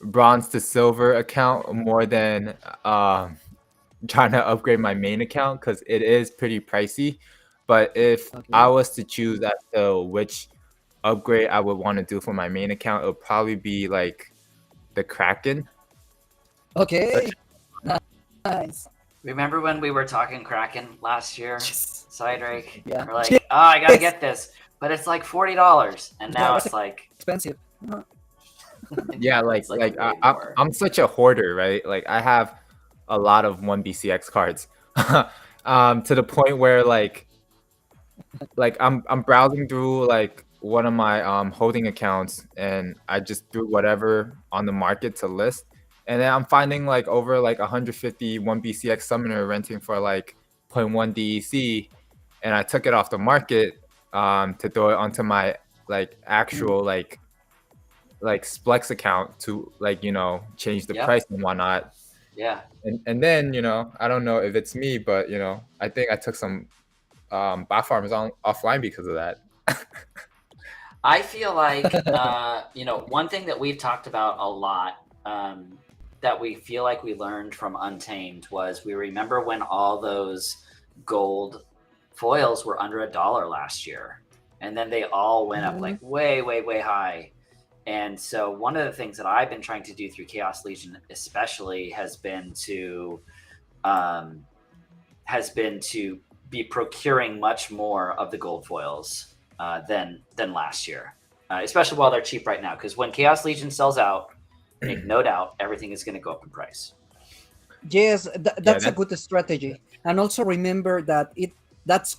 bronze to silver account more than trying to upgrade my main account because it is pretty pricey. But if I Okay. was to choose as to which upgrade I would want to do for my main account, it would probably be like the Kraken. Okay. Nice. Remember when we were talking Kraken last year, Yes. Cydrake? Yeah. We're like, oh, I gotta Yes. get this, but it's like $40, and now Yeah, it's like expensive. Yeah, it's like way more. I'm such a hoarder, right? Like I have a lot of 1BCX cards, to the point where like I'm browsing through like one of my holding accounts, and I just threw whatever on the market to list, and then I'm finding like over like 150 1BCX summoner renting for like 0.1 DEC, and I took it off the market to throw it onto my like actual like Splex account to like change the Yep. price and whatnot. Yeah. And then I don't know if it's me, but I think I took some bot farms offline because of that. I feel like one thing that we've talked about a lot, that we feel like we learned from Untamed, was we remember when all those gold foils were under $1 last year, and then they all went up like way high. And so one of the things that I've been trying to do through Chaos Legion especially has been to be procuring much more of the gold foils than last year, especially while they're cheap right now, because when Chaos Legion sells out, make no doubt everything is going to go up in price. Yes, that's a good strategy. And also remember that it's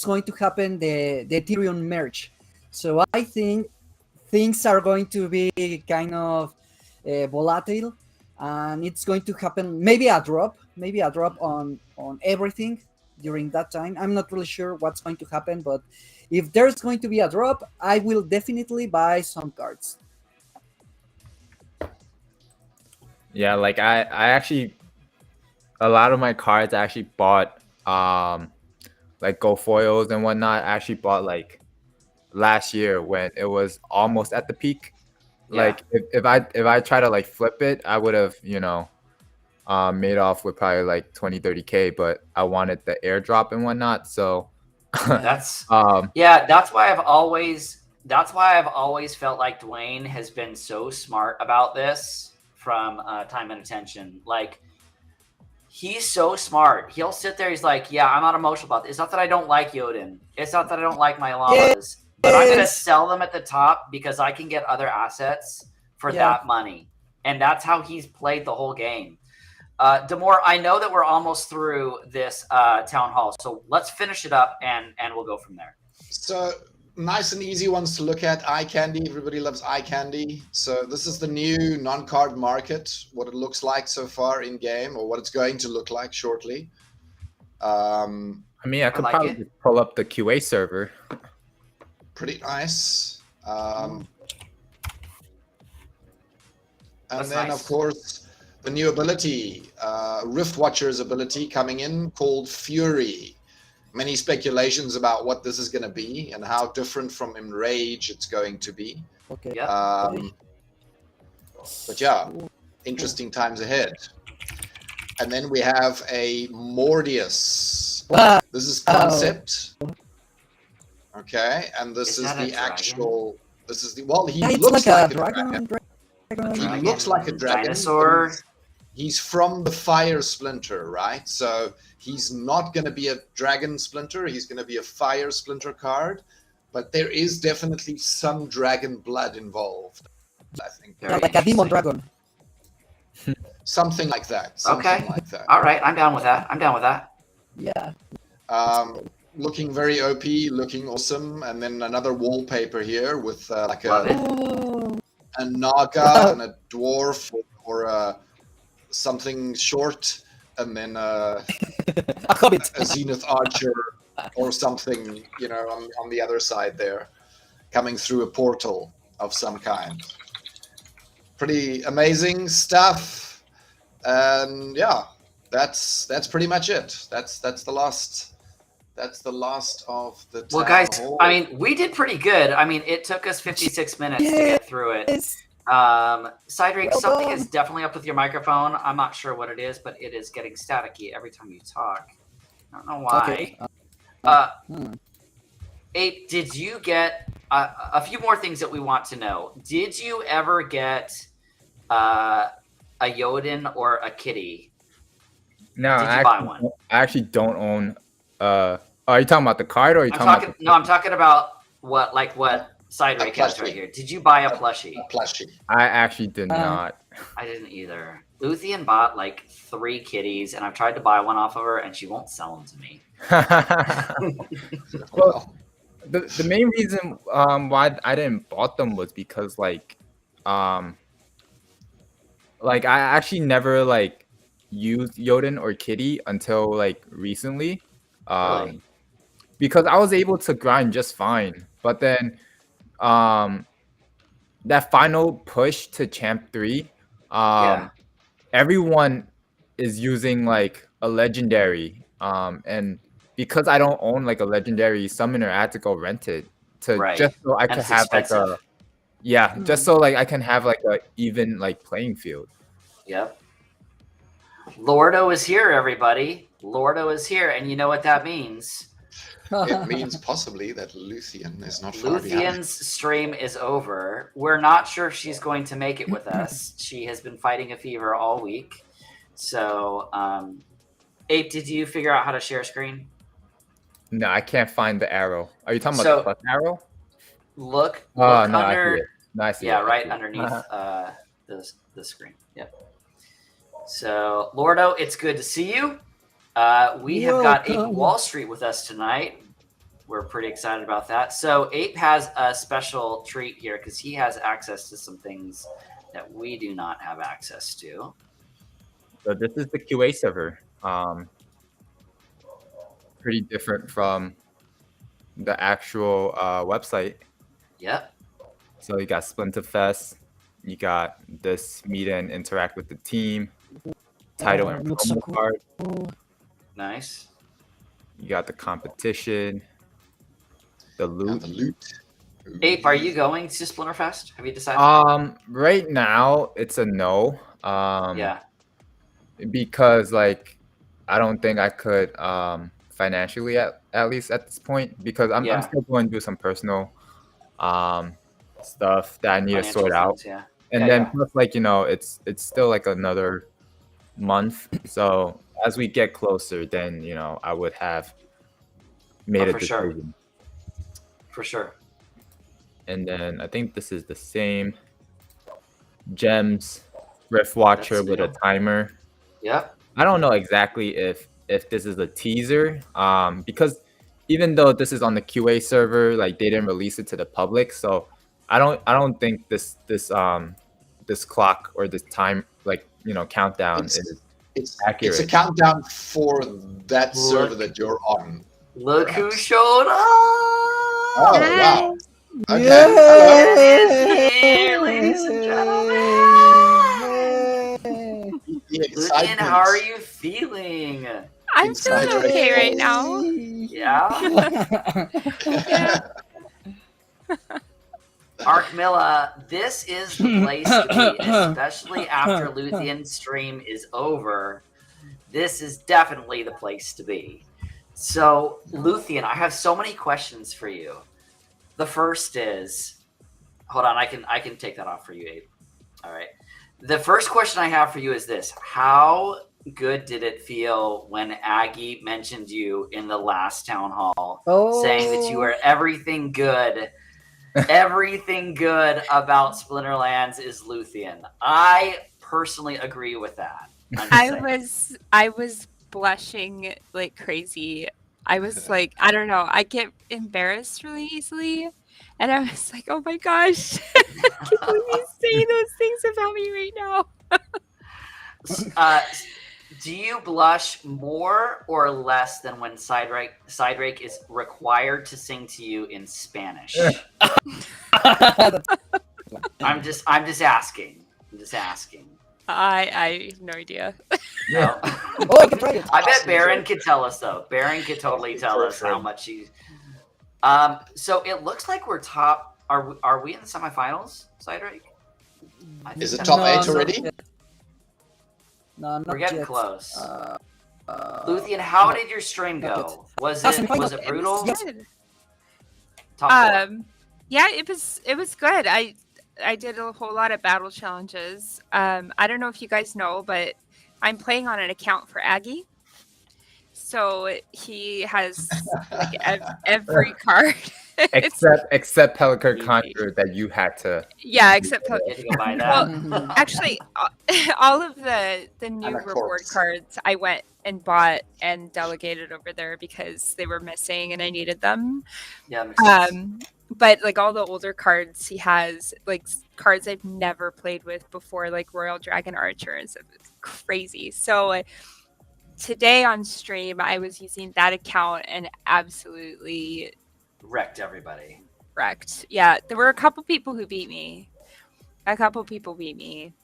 going to happen the Ethereum merge. So I think things are going to be kind of volatile, and it's going to happen maybe a drop on everything during that time. I'm not really sure what's going to happen, but if there's going to be a drop, I will definitely buy some cards. Yeah, like I actually, a lot of my cards I actually bought like Go Foils and whatnot. I actually bought like last year when it was almost at the peak. Yeah. Like if I try to like flip it, I would have made off with probably like 20-30K, but I wanted the airdrop and whatnot. So that's that's why I've always felt like Dwayne has been so smart about this from Time and Attention. Like, he's so smart. He'll sit there. He's like, yeah, I'm not emotional about this. It's not that I don't like Yoden. It's not that I don't like my llamas. But I'm going to sell them at the top because I can get other assets for that money. And that's how he's played the whole game. Damour, I know that we're almost through this town hall, so let's finish it up and we'll go from there. So nice and easy ones to look at. Eye candy. Everybody loves eye candy. So this is the new non-card market, what it looks like so far in game, or what it's going to look like shortly. I mean, I could probably just pull up the QA server. Pretty nice. And then, of course, the new ability, Rift Watcher's ability coming in, called Fury. Many speculations about what this is going to be and how different from Enrage it's going to be. Okay. But yeah, interesting times ahead. And then we have a Mordius. This is concept. Okay, and this is the actual. This is the he looks like a dragon. He looks like a dragon. Dinosaur. He's from the Fire Splinter, right? So he's not going to be a Dragon Splinter. He's going to be a Fire Splinter card. But there is definitely some dragon blood involved, I think. Like a demon dragon. Something like that. Okay. All right. I'm down with that. Yeah. Looking very OP, looking awesome. And then another wallpaper here with like a Naga and a dwarf or something short, and then a Zenith Archer or something, on the other side there, coming through a portal of some kind. pretty amazing stuff. And yeah, that's pretty much it. That's the last of the Well, town guys, hall. I mean, we did pretty good. I mean, it took us 56 minutes to get through it. Yes. Cydrake, Well something done. is definitely up with your microphone. I'm not sure what it is, but it is getting staticky every time you talk. I don't know why. Okay. Ape, did you get a few more things that we want to know? Did you ever get a Jotun or a kitty? No, Did you buy one? I actually don't own. Are you talking about the card, or are you talking? I'm talking about what Cydrake has plushie. right here. Did you buy a plushie? A plushie. I actually did not. I didn't either. Luthien bought like 3 kitties, and I've tried to buy one off of her, and she won't sell them to me. Well, the main reason why I didn't bought them was because I actually never used Jotun or Kitty until recently. Really? Because I was able to grind just fine. But then that final push to Champ 3, everyone is using a legendary. And because I don't own a legendary summoner, I had to go rent it just so I could have expensive. just so I can have a even playing field. Yep. Lordo is here, everybody. Lordo is here, and you know what that means. It means possibly that Luthien is not far behind. Luthien's stream is over. We're not sure if she's going to make it with us. She has been fighting a fever all week. So, Ape, did you figure out how to share screen? No, I can't find the arrow. Are you talking about the plus arrow? Look no, under. I see it. Right underneath the screen. Yep. So, Lordo, it's good to see you. We have got Ape Wall Street with us tonight. We're pretty excited about that. So, Ape has a special treat here because he has access to some things that we do not have access to. So this is the QA server. Pretty different from the actual website. Yep. So you got Splinterfest. You got this meet and interact with the team. Title and promo card. Nice. You got the competition. The loot. Ape, are you going to Splinterfest? Have you decided? Right now it's a no. Yeah. Because I don't think I could financially at least at this point, because I'm still going to do some personal stuff that I need to sort out. Yeah. And then plus it's still another month. So as we get closer, then I would have made a decision. For sure. And then I think this is the same gems Rift Watcher with a timer. Yep. I don't know exactly if this is a teaser, because even though this is on the QA server, they didn't release it to the public, so I don't think this clock or this time countdown is accurate. It's a countdown for that server that you're on. Look who showed up! Oh wow! Okay. Here, ladies and gentlemen. Luthien, how are you feeling? I'm feeling okay right now. Yeah. Arkmilla, this is the place to be, especially after Luthien's stream is over. This is definitely the place to be. So, Luthien, I have so many questions for you. The first is, hold on, I can take that off for you, Abe. All right. The first question I have for you is this: how good did it feel when Aggie mentioned you in the last town hall, saying that you were everything good? Everything good about Splinterlands is Luthien. I personally agree with that. I was blushing like crazy. I was like, I don't know, I get embarrassed really easily, and I was like, oh my gosh, I can't believe he's saying those things about me right now. Do you blush more or less than when Cydrake is required to sing to you in Spanish? I'm just asking. just asking. I have no idea. No. Oh, I can try it. I bet Baron could tell us though. Baron could totally tell us how much he. So it looks like we're top. Are we in the semifinals, Cydrake? I think Is it that's- top No, 8 not already? yet. No, not We're getting yet. close. Luthien, how did your stream go? Was it brutal? Yes. Good. Top 4. Yeah, it was good. I did a whole lot of battle challenges. I don't know if you guys know, but I'm playing on an account for Aggie. So he has like every card. except Pelican Conqueror that you had to. Yeah, except You had to go buy that. actually, all of the new And a reward corpse. cards I went and bought and delegated over there because they were missing and I needed them. Yeah, makes sense. But like all the older cards he has, like cards I've never played with before, like Royal Dragon Archer and stuff. It's crazy. So today on stream I was using that account and absolutely Wrecked everybody. wrecked. Yeah, there were a couple people who beat me.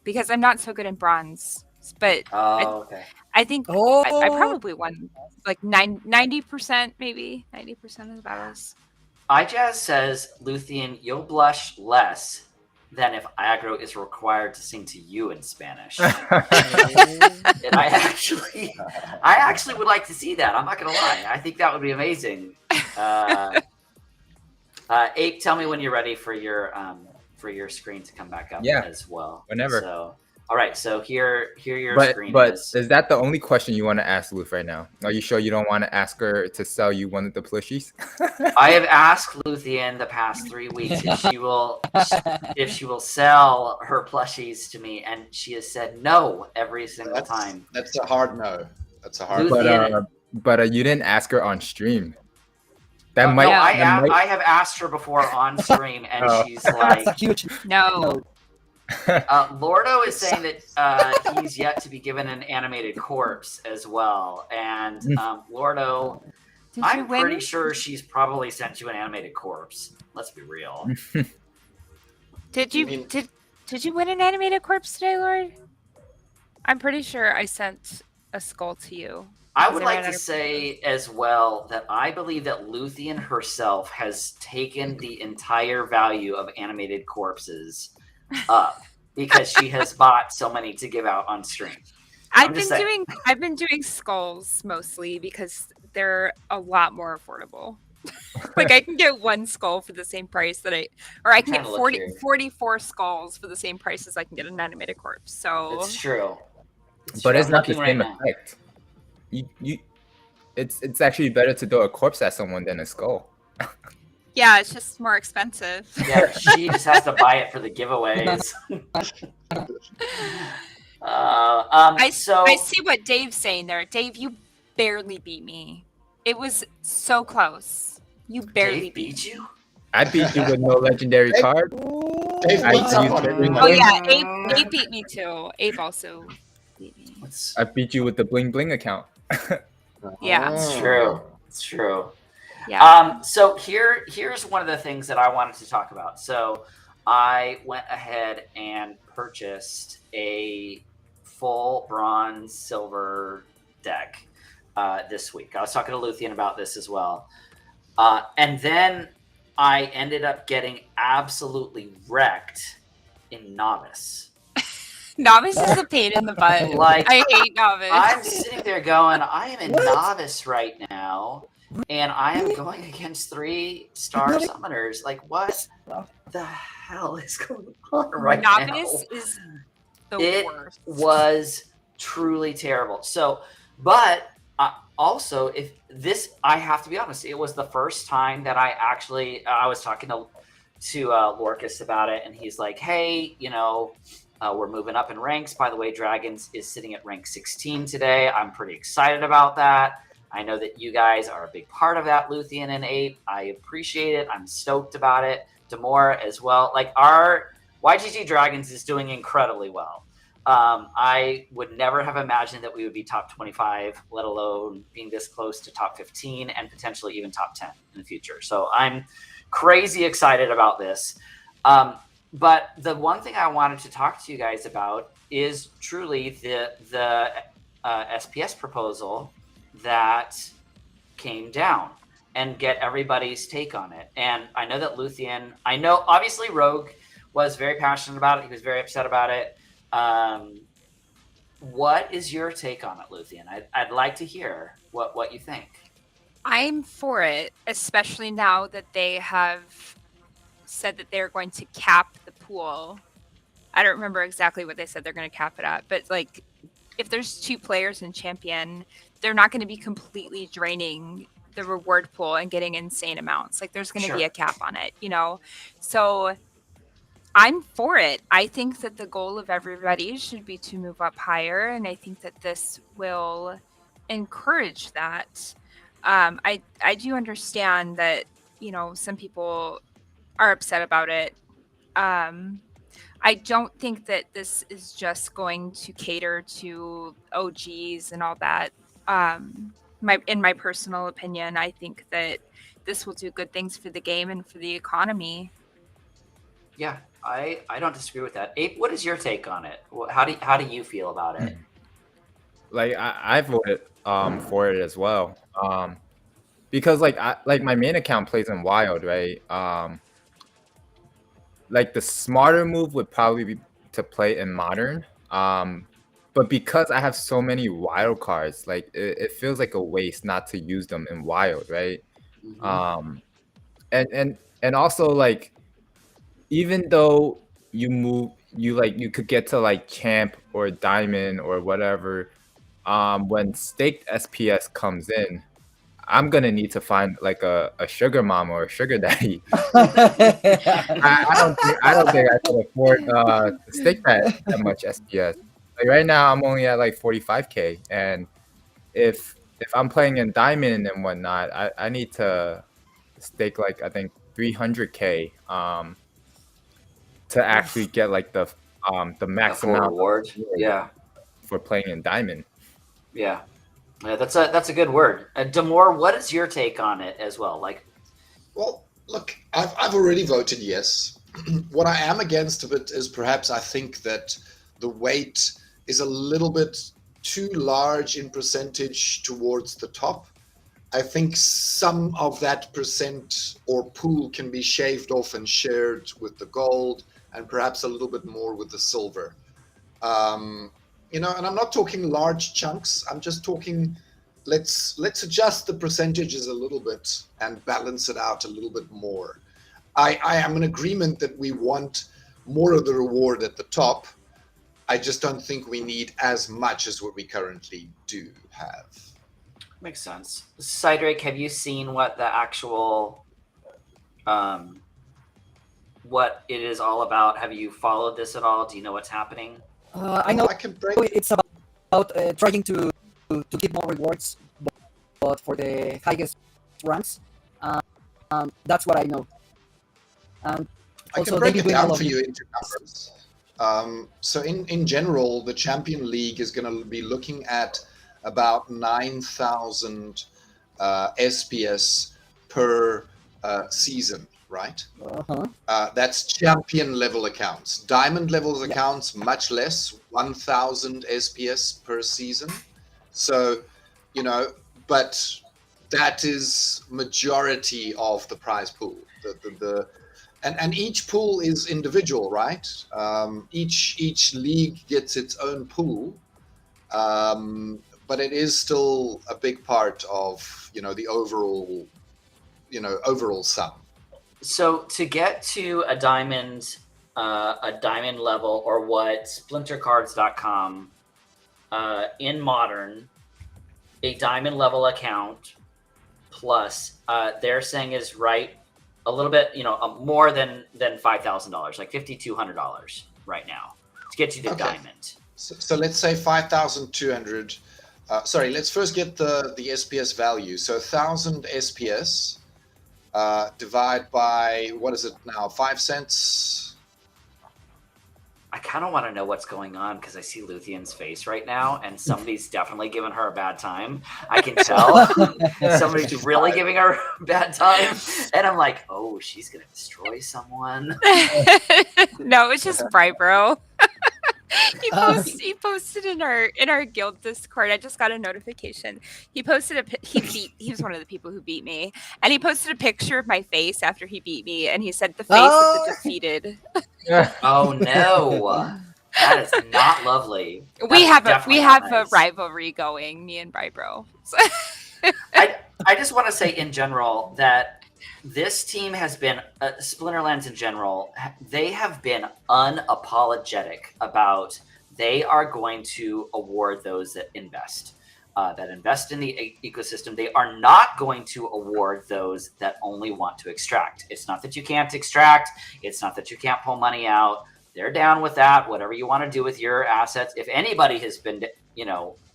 Because I'm not so good in bronze. But Oh, okay. I think Oh, I probably won like 90%, maybe 90% of the battles. iJazz says, Luthien, you'll blush less than if aggro is required to sing to you in Spanish. And I actually would like to see that. I'm not gonna lie. I think that would be amazing. Ape, tell me when you're ready for your screen to come back up as well. Whenever. So, all right. So here your screen But is. is that the only question you want to ask Luth right now? Are you sure you don't want to ask her to sell you one of the plushies? I have asked Luthien the past 3 weeks if she will sell her plushies to me, and she has said no every single time. That's a hard no. That's a hard Luthien- no. But you didn't ask her on stream. That No, might. I that might- have asked her before on stream, and Oh. she's that's like, a huge No. Lordo is saying that he's yet to be given an animated corpse as well. And Lordo, Did you I'm win? pretty sure she's probably sent you an animated corpse. Let's be real. Did You you mean- did you win an animated corpse today, Lord? I'm pretty sure I sent a skull to you. I Because would I like ran to out of- say as well that I believe that Luthien herself has taken the entire value of animated corpses up because she has bought so many to give out on stream. I've just been saying. doing skulls mostly because they're a lot more affordable. Like I can get one skull for the same price that I can trying get to look here. 44 skulls for the same price as I can get an animated corpse. So It's true. But true. it's I'm not the looking same right now. effect. It's actually better to throw a corpse at someone than a skull. yeah, it's just more expensive. Yeah, she just has to buy it for the giveaways. I So see what Dave's saying there. Dave, you barely beat me. It was so close. You barely Dave beat you? I beat you with no legendary Hey. card. Dave I beat used someone. to- Oh yeah, Abe beat me too. Abe also beat me. I beat you with the bling bling account. Yeah. It's true. It's true. Yeah. So here's one of the things that I wanted to talk about. So I went ahead and purchased a full bronze silver deck this week. I was talking to Luthien about this as well. And then I ended up getting absolutely wrecked in novice. Novice is a pain in the butt. Like, I hate novice. I'm sitting there going, I am in novice right now, and I am going against 3-star Really? summoners. Like, what the hell is going on right Novice now? is the It worst. was truly terrible. So, but also, if this, I have to be honest, it was the first time that I actually, I was talking to Lorcus about it, and he's like, hey, we're moving up in ranks. By the way, Dragons is sitting at rank 16 today. I'm pretty excited about that. I know that you guys are a big part of that, Luthien and Ape. I appreciate it. I'm stoked about it. Damour as well. Like, our YGG Dragons is doing incredibly well. I would never have imagined that we would be top 25, let alone being this close to top 15 and potentially even top 10 in the future. So I'm crazy excited about this. But the one thing I wanted to talk to you guys about is truly the SPS proposal that came down, and get everybody's take on it. And I know that Luthien, I know obviously Rogue was very passionate about it. He was very upset about it. What is your take on it, Luthien? I'd like to hear what you think. I'm for it, especially now that they have said that they're going to cap the pool. I don't remember exactly what they said they're going to cap it at, but like if there's 2 players in champion, they're not going to be completely draining the reward pool and getting insane amounts. Like there's going to be a cap on it, you know? So I'm for it. I think that the goal of everybody should be to move up higher, and I think that this will encourage that. I do understand that, you know, some people are upset about it. I don't think that this is just going to cater to OGs and all that. In my personal opinion, I think that this will do good things for the game and for the economy. Yeah, I don't disagree with that. Ape, what is your take on it? How do you feel about it? Like I voted for it as well. Because like my main account plays in Wild, right? Like the smarter move would probably be to play in Modern. But because I have so many wild cards, like it feels like a waste not to use them in Wild, right? Mhm. And also like even though you could get to like champ or diamond or whatever, when staked SPS comes in, I'm gonna need to find like a sugar mama or a sugar daddy. I don't think I can afford to stake that much SPS. Like right now I'm only at like 45k, and if I'm playing in diamond and whatnot, I need to stake like I think 300k to actually get like the max full amount reward. of reward Yeah, for playing in diamond. yeah, yeah. That's a good word. Damour, what is your take on it as well? Like, Well, look, I've already voted yes. What I am against of it is perhaps I think that the weight is a little bit too large in percentage towards the top. I think some of that percent or pool can be shaved off and shared with the gold, and perhaps a little bit more with the silver. You know, and I'm not talking large chunks. I'm just talking let's adjust the percentages a little bit and balance it out a little bit more. I am in agreement that we want more of the reward at the top. I just don't think we need as much as what we currently do have. makes sense. Cydrake, have you seen what the actual what it is all about? Have you followed this at all? Do you know what's happening? I know I can break. it's about trying to give more rewards, but for the highest ranks. That's what I know. I Also, can break they've it been doing all down of for you into numbers. So in general, the Champion League is going to be looking at about 9,000 SPS per season, right? That's champion level accounts. Diamond levels accounts, much less, 1,000 SPS per season. So, you know, but that is majority of the prize pool. And each pool is individual, right? Each league gets its own pool, but it is still a big part of the overall sum. So to get to a diamond level, or what splintercards.com in Modern, a diamond level account plus they're saying is right a little bit, more than $5,000, like $5,200 right now to get to the diamond. So let's say 5,200. Sorry, let's first get the SPS value. So 1,000 SPS divide by, what is it now, 5 cents? I I kind of want to know what's going on because I see Luthien's face right now, and somebody's definitely giving her a bad time. I can tell somebody's really giving her a bad time, and I'm like, oh, she's gonna destroy someone. No, it's just Brybro. He posted in our guild Discord. I just got a notification. He posted he was one of the people who beat me, and he posted a picture of my face after he beat me, and he said the face of the defeated. Oh no, that is not lovely. We have definitely a nice. rivalry going, me and Brybro. I just want to say in general that this team has been Splinterlands in general. They have been unapologetic about they are going to award those that invest in the ecosystem. They are not going to award those that only want to extract. It's not that you can't extract. It's not that you can't pull money out. They're down with that. Whatever you want to do with your assets. If anybody has been,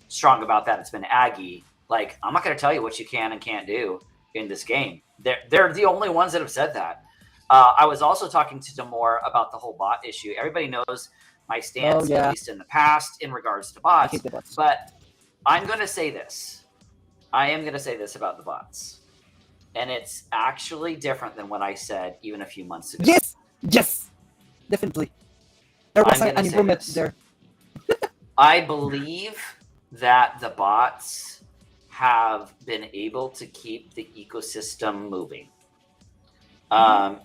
strong about that, it's been Aggie. Like, I'm not going to tell you what you can and can't do in this game. They're the only ones that have said that. I was also talking to Damour about the whole bot issue. Everybody knows my stance, at least in the past, in regards to bots. But I'm going to say this. I am going to say this about the bots. And it's actually different than what I said even a few months ago. Yes, definitely. There was an improvement there. I believe that the bots have been able to keep the ecosystem moving.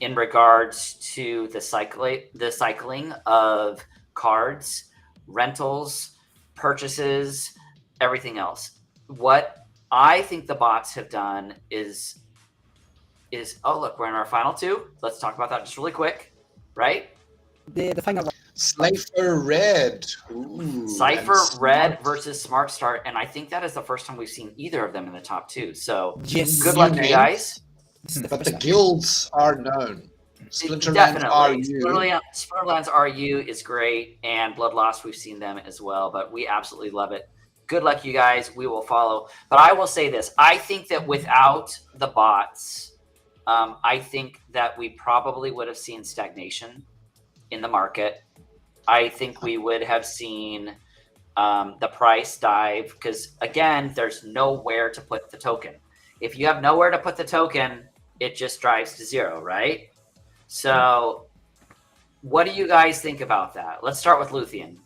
In regards to the cycling of cards, rentals, purchases, everything else. What I think the bots have done is oh look, we're in our final two. Let's talk about that just really quick, right? The final one. Cypher Red. Cypher Red versus Smart Start, and I think that is the first time we've seen either of them in the top two. So good luck, you guys. But the guilds are known. Splinterlands Definitely. RU. Splinterlands RU is great, and Bloodlost, we've seen them as well, but we absolutely love it. Good luck, you guys. We will follow. But I will say this. I think that without the bots, I think that we probably would have seen stagnation in the market. I think we would have seen the price dive because, again, there's nowhere to put the token. If you have nowhere to put the token, it just drives to zero, right? So what do you guys think about that? Let's start with Luthien.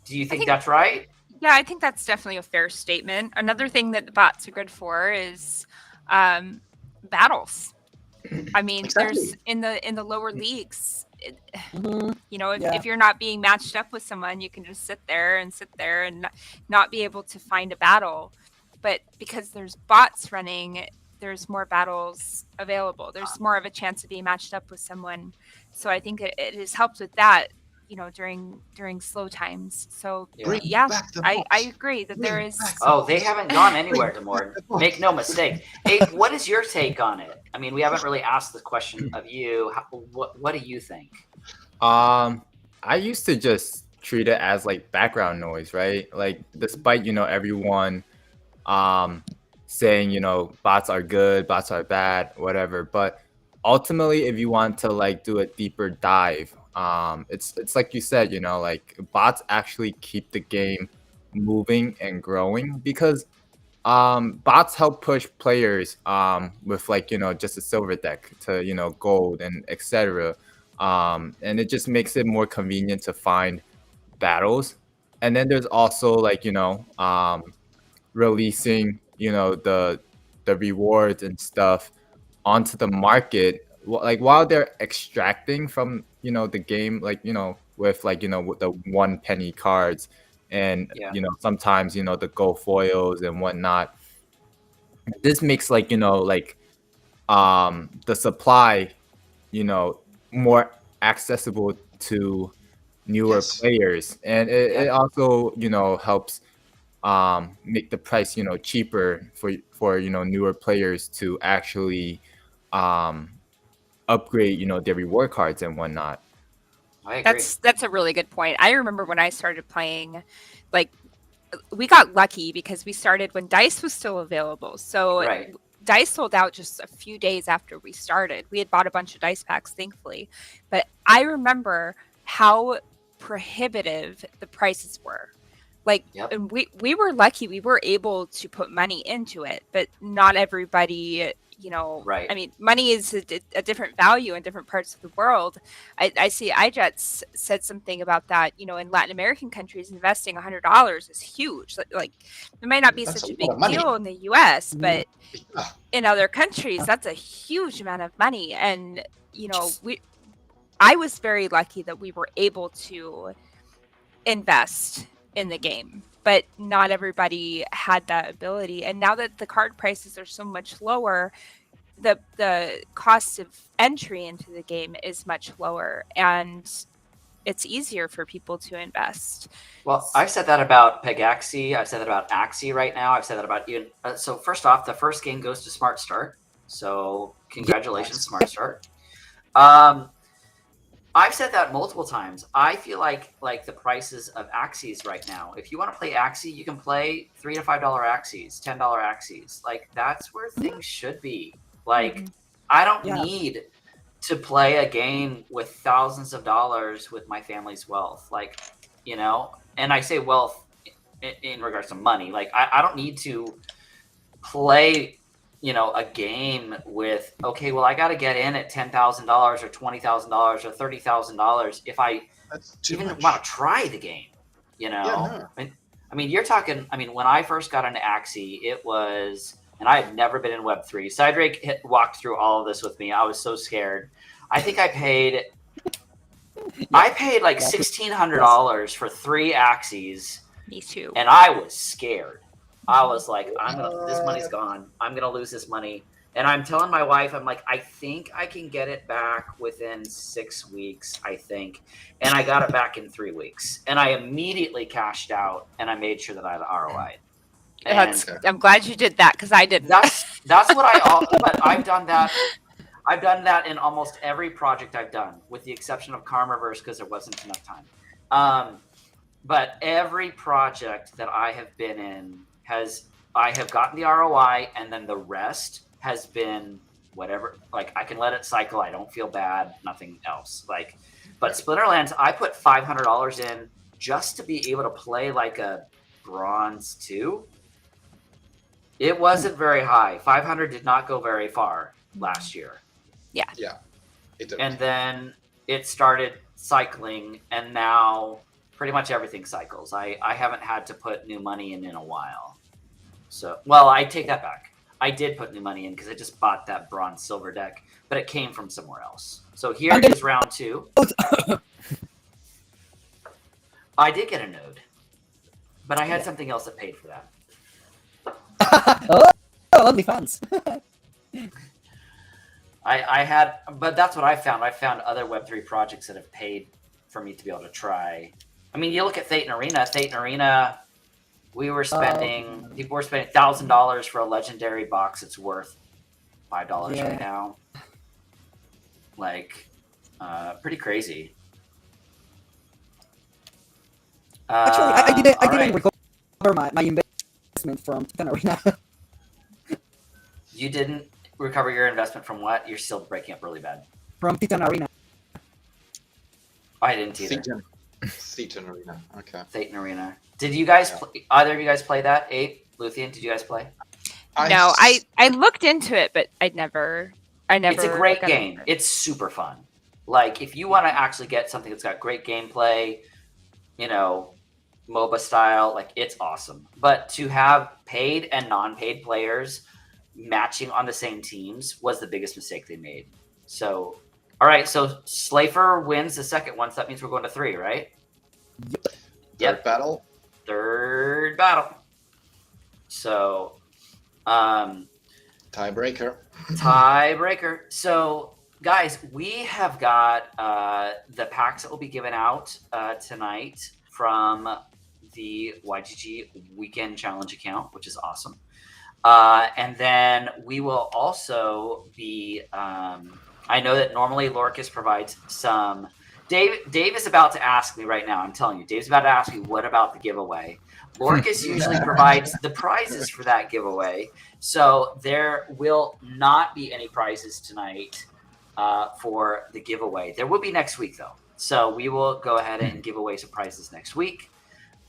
Do you think that's right? Yeah, I think that's definitely a fair statement. Another thing that the bots are good for is battles. I mean, there's in the lower leagues, if you're not being matched up with someone, you can just sit there and not be able to find a battle. But because there's bots running, there's more battles available. There's more of a chance of being matched up with someone. So I think it has helped with that, during slow times. So I agree that there is. Oh, they haven't gone anywhere, Damour. Make no mistake. Hey, what is your take on it? I mean, we haven't really asked the question of you. What do you think? I used to just treat it as like background noise, right? Like, despite everyone saying bots are good, bots are bad, whatever, but ultimately if you want to like do a deeper dive, it's like you said, like bots actually keep the game moving and growing because bots help push players with like just a silver deck to gold and etc. And it just makes it more convenient to find battles. And then there's also like releasing the rewards and stuff onto the market, like while they're extracting from the game, like with like with the 1 penny cards and sometimes the gold foils and whatnot. This makes like the supply more accessible to newer players, and it also helps make the price cheaper for newer players to actually upgrade their reward cards and whatnot. I agree. That's a really good point. I remember when I started playing, like, we got lucky because we started when Dice was still available. So Dice sold out just a few days after we started. We had bought a bunch of Dice packs, thankfully. But I remember how prohibitive the prices were. Like, Yep. and we were lucky, we were able to put money into it, but not everybody, you know, Right. I mean, money is a different value in different parts of the world. I see iJets said something about that, you know, in Latin American countries, investing $100 is huge. Like it might not be That's such a a lot big of money. deal in the US, Mhm. but Yeah. in other countries, that's a huge amount of money. And, you know, I was very lucky that we were able to invest in the game, but not everybody had that ability. And now that the card prices are so much lower, the cost of entry into the game is much lower, and it's easier for people to invest. Well, I've said that about Pegaxi. I've said that about Axie right now. I've said that about you. So first off, the first game goes to Smart Start. So congratulations, Nice. Smart Start. I've said that multiple times. I feel like the prices of Axies right now. If you want to play Axie, you can play $3 to $5 Axies, $10 Axies. Like that's where things should be. Like Mhm. I don't Yeah. need to play a game with thousands of dollars with my family's wealth. Like, you know, and I say wealth in regards to money. Like I don't need to play, you know, a game with, okay, well, I got to get in at $10,000 or $20,000 or $30,000 if I That's too even much. want to try the game, you know? Yeah, no. I mean, you're talking, I mean, when I first got into Axie, it was, and I had never been in Web3. Cydrake walked through all of this with me. I was so scared. I think I paid like $1,600 for 3 Axies, Me too. and I was scared. I was like, this money's gone. I'm gonna lose this money. And I'm telling my wife, I'm like, I think I can get it back within 6 weeks, I think. And I got it back in 3 weeks. And I immediately cashed out and I made sure that I had ROI. And I'm glad you did that, because I didn't. that's what but I've done that. I've done that in almost every project I've done, with the exception of Karmaverse, because there wasn't enough time. But every project that I have been in I have gotten the ROI, and then the rest has been whatever. Like I can let it cycle. I don't feel bad. Nothing else. Like, but Splinterlands, I put $500 in just to be able to play like a bronze 2. It wasn't very high. 500 did not go very far last year. Yeah. It did. And then it started cycling, and now pretty much everything cycles. I haven't had to put new money in a while. So, well, I take that back. I did put new money in because I just bought that bronze silver deck, but it came from somewhere else. So here is round 2. I did get a node, but I had something else that paid for that. Oh, OnlyFans. I had, but that's what I found. I found other Web3 projects that have paid for me to be able to try. I mean, you look at Thetan Arena. Thetan Arena, we were spending, people were spending $1,000 for a legendary box. It's worth $5 right now. Like, pretty crazy. Actually, I didn't recover my investment from Titan Arena. You didn't recover your investment from what? You're still breaking up really bad. From Titan Arena. I didn't either. Thetan Arena. Okay. Thetan Arena. Did you guys, either of you guys play that? Ape, Luthien, did you guys play? No, I looked into it, but I never. It's a great game. It's super fun. Like, if you want to actually get something that's got great gameplay, you know, MOBA style, like, it's awesome. But to have paid and non-paid players matching on the same teams was the biggest mistake they made. So, all right, so Slafer wins the second one, so that means we're going to 3, right? Third battle. Third battle. So, Tiebreaker. Tiebreaker. So, guys, we have got the packs that will be given out tonight from the YGG Weekend Challenge account, which is awesome. And then we will also be, I know that normally Lorcas provides some. Dave is about to ask me right now. I'm telling you, Dave's about to ask me, what about the giveaway? Lorcas usually provides the prizes for that giveaway. So there will not be any prizes tonight for the giveaway. There will be next week, though. So we will go ahead and give away some prizes next week.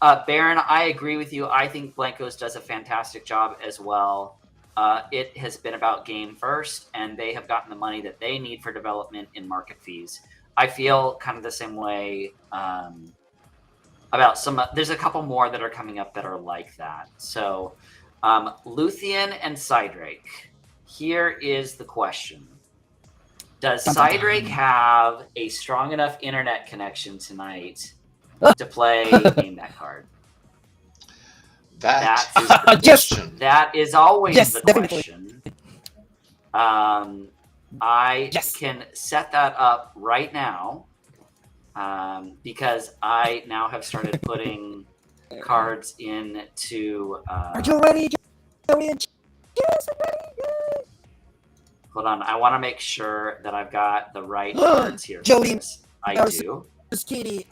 Baron, I agree with you. I think Blancos does a fantastic job as well. It has been about game first, and they have gotten the money that they need for development in market fees. I feel kind of the same way about some. There's a couple more that are coming up that are like that. So, Luthien and Cydrake. Here is the question. Does Cydrake have a strong enough internet connection tonight to play Name That Card? That is the Yes. question. That is always Yes, the definitely. question. I can set that up right now because I now have started putting cards into. Are you ready, Julian? Yes, I'm ready. Hold on, I want to make sure that I've got the right cards here. for Jolene, this. I there's- do. This kitty.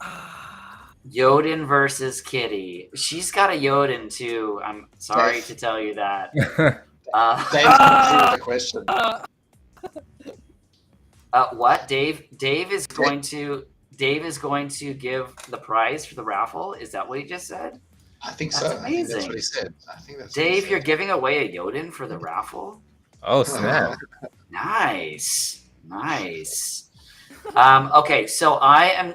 Jodin versus Kitty. She's got a Jodin too. I'm sorry Dave. to tell you that. Dave's answering the question. What? Dave is going to give the prize for the raffle. Is that what he just said? I think That's so. I think that's amazing. what he said. I think that's what he Dave, said. you're giving away a Jodin for the raffle. Oh snap! Nice. Okay, so I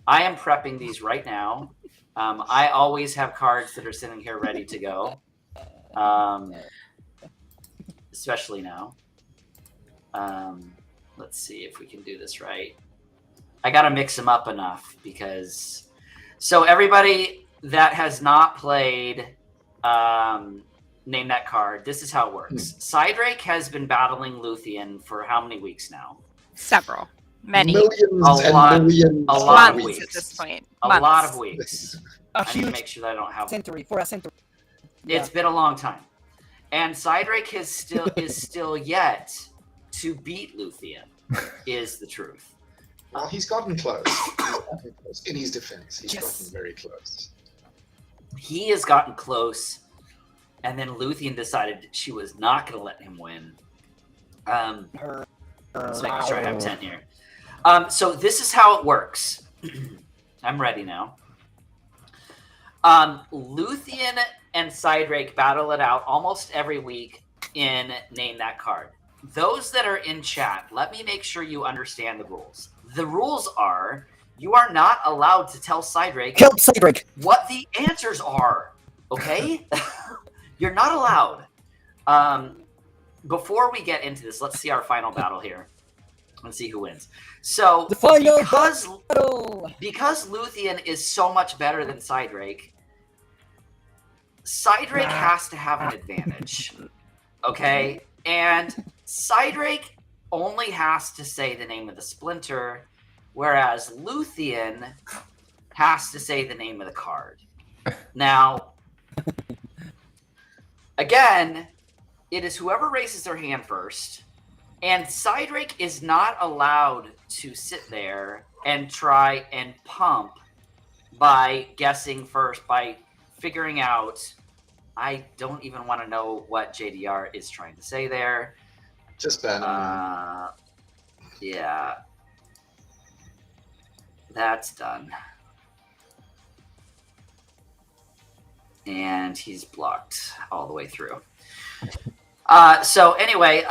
am prepping these right now. I always have cards that are sitting here ready to go. Especially now. Let's see if we can do this right. I got to mix them up enough because. So everybody that has not played Name That Card, this is how it works. Cydrake has been battling Luthien for how many weeks now? Several. Many. Millions A and lot- millions. a lot of Months weeks. at this point. A Months. lot of weeks. A I need to huge make sure that I don't have. century for a century. It's been a long time, and Cydrake is still yet to beat Luthien. Is the truth. Well, he's gotten close. In his defense, he's Yes. gotten very close. He has gotten close, and then Luthien decided she was not going to let him win. Let's make sure I have 10 here. So this is how it works. I'm ready now. Luthien and Cydrake battle it out almost every week in Name That Card. Those that are in chat, let me make sure you understand the rules. The rules are you are not allowed to tell Cydrake Help Cydrake. what the answers are. Okay? You're not allowed. Before we get into this, let's see our final battle here. Let's see who wins. So The final because battle. Luthien is so much better than Cydrake has to have an advantage. Okay? And Cydrake only has to say the name of the splinter, whereas Luthien has to say the name of the card. Now, again, it is whoever raises their hand first, and Cydrake is not allowed to sit there and try and pump by guessing first, by figuring out. I don't even want to know what JDR is trying to say there. Just ban him. Yeah. That's done. And he's blocked all the way through. So anyway,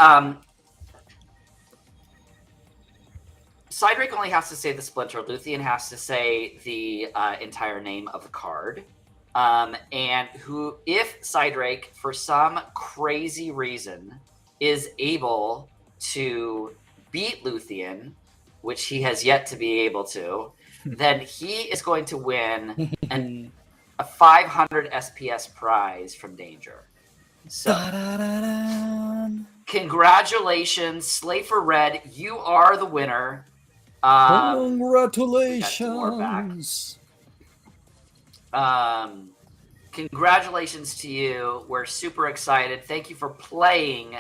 Cydrake only has to say the splinter. Luthien has to say the entire name of the card. And if Cydrake, for some crazy reason, is able to beat Luthien, which he has yet to be able to, then he is going to win a 500 SPS prize from Danger. So, congratulations, Slay for Red. You are the winner. Congratulations. Congratulations to you. We're super excited. Thank you for playing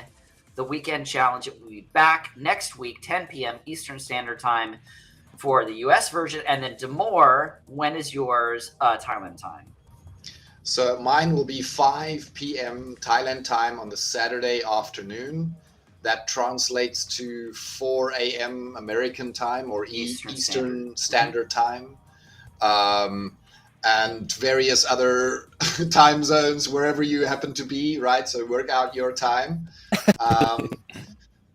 the weekend challenge. It will be back next week, 10 p.m. Eastern Standard Time for the US version. And then Damour, when is yours Thailand time? So mine will be 5 p.m. Thailand time on the Saturday afternoon. That translates to 4 a.m. American time or Eastern Standard Time. And various other time zones wherever you happen to be, right? So work out your time.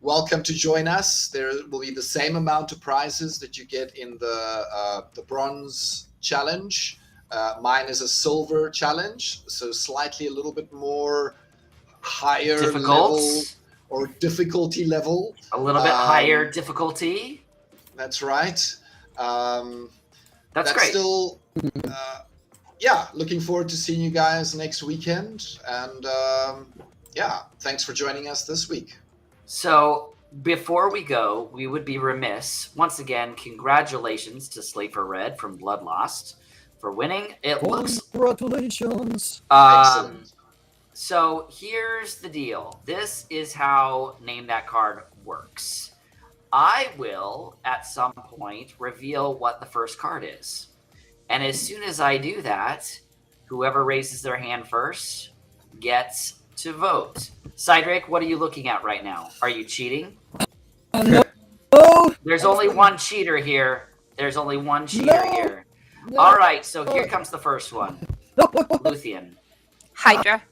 Welcome to join us. There will be the same amount of prizes that you get in the bronze challenge. Mine is a silver challenge, so slightly a little bit more higher level or difficulty level. A little bit higher difficulty. That's right. That's great. Still, looking forward to seeing you guys next weekend. And thanks for joining us this week. So before we go, we would be remiss. Once again, congratulations to Slafer Red from Bloodlost for winning. Congratulations. Excellent. So here's the deal. This is how Name That Card works. I will, at some point, reveal what the first card is. And as soon as I do that, whoever raises their hand first gets to vote. Cydrake, what are you looking at right now? Are you cheating? No. There's only one cheater here. No. All right, so here comes the first one. Luthien. Hydra.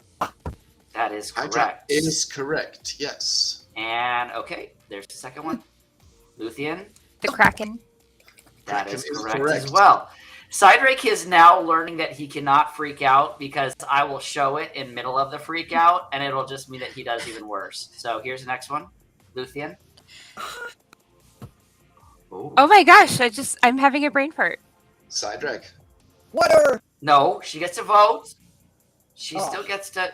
That is correct. Hydra is correct, yes. And, okay, there's the second one. Luthien. The Kraken. That Kraken is is correct correct. as well. Cydrake is now learning that he cannot freak out because I will show it in middle of the freak out, and it'll just mean that he does even worse. So here's the next one. Luthien. Oh my gosh, I'm having a brain fart. Cydrake. Water. No, she gets to vote. She still gets to.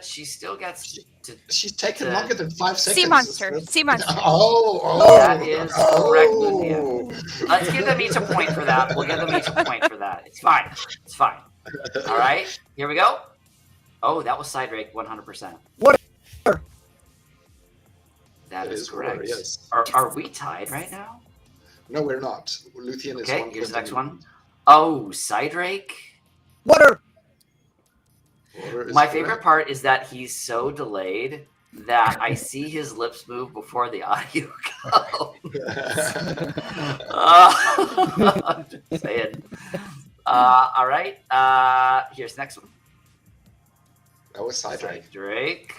She's taken longer than 5 seconds. Sea monster. Sea monster. That is correct, Luthien. Let's give them each a point for that. We'll give them each a point for that. It's fine. All right, here we go. Oh, that was Cydrake, 100%. Water. That is correct. Water, yes. Are we tied right now? No, we're not. Luthien is Okay, one. here's the next one. Oh, Cydrake. Water. My favorite part is that he's so delayed that I see his lips move before the audio goes. I'm just saying. All right. Here's the next one. That was Cydrake. Cydrake.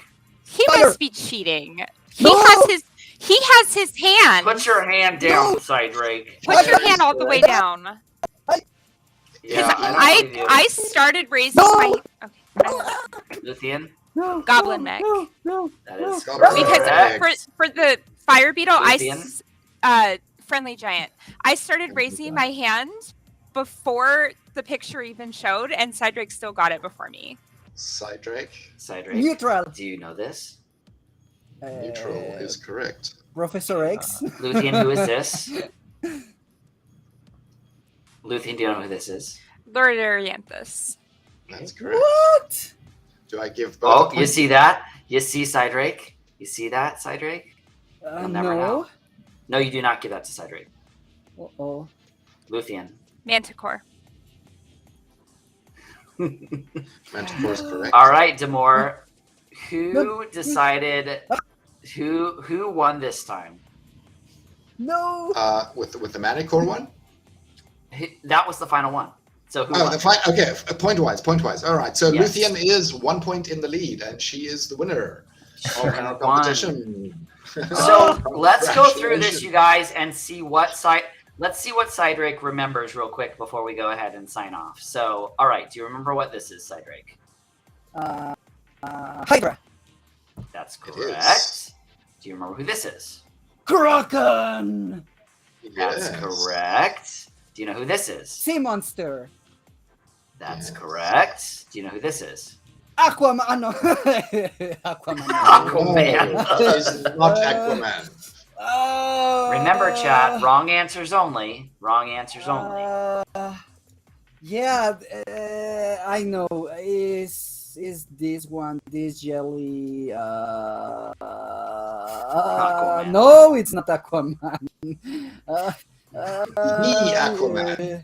He must be cheating. He has his hand. Put your hand down, Cydrake. Put your hand all the way down. Yeah, I started raising my. Okay. Luthien. No. Goblin mech. No. That is Because for the fire beetle, Luthien. friendly giant, I started raising my hand before the picture even showed, and Cydrake still got it before me. Cydrake. Neutral. Do you know this? Neutral is correct. Professor X. Luthien, who is this? Luthien, do you know who this is? Lord Orianthus. That's correct. What? Do I give both? Oh, you see that? You see Cydrake? You see that, Cydrake? You'll never know. No, you do not give that to Cydrake. Uh-oh. Luthien. Manticore. Manticore is correct. All right, Damour. Who decided who won this time? No. With the Manticore one? That was the final one. So who won? Okay, point wise. All right. So Yes. Luthien is 1 point in the lead, and she is the winner of our competition. So let's go through this, you guys, and see what Cydrake remembers real quick before we go ahead and sign off. So, all right, do you remember what this is, Cydrake? Hydra. That's It correct. is. Do you remember who this is? Kraken. That's Yes. correct. Do you know who this is? Sea monster. That's Yes. correct. Do you know who this is? Aquaman. No. Aquaman. Aquaman. No, it is not Aquaman. Remember, chat, wrong answers only. Wrong answers only. Yeah, I know. Is this one this jelly? Aquaman. No, it's not Aquaman. The Aquaman.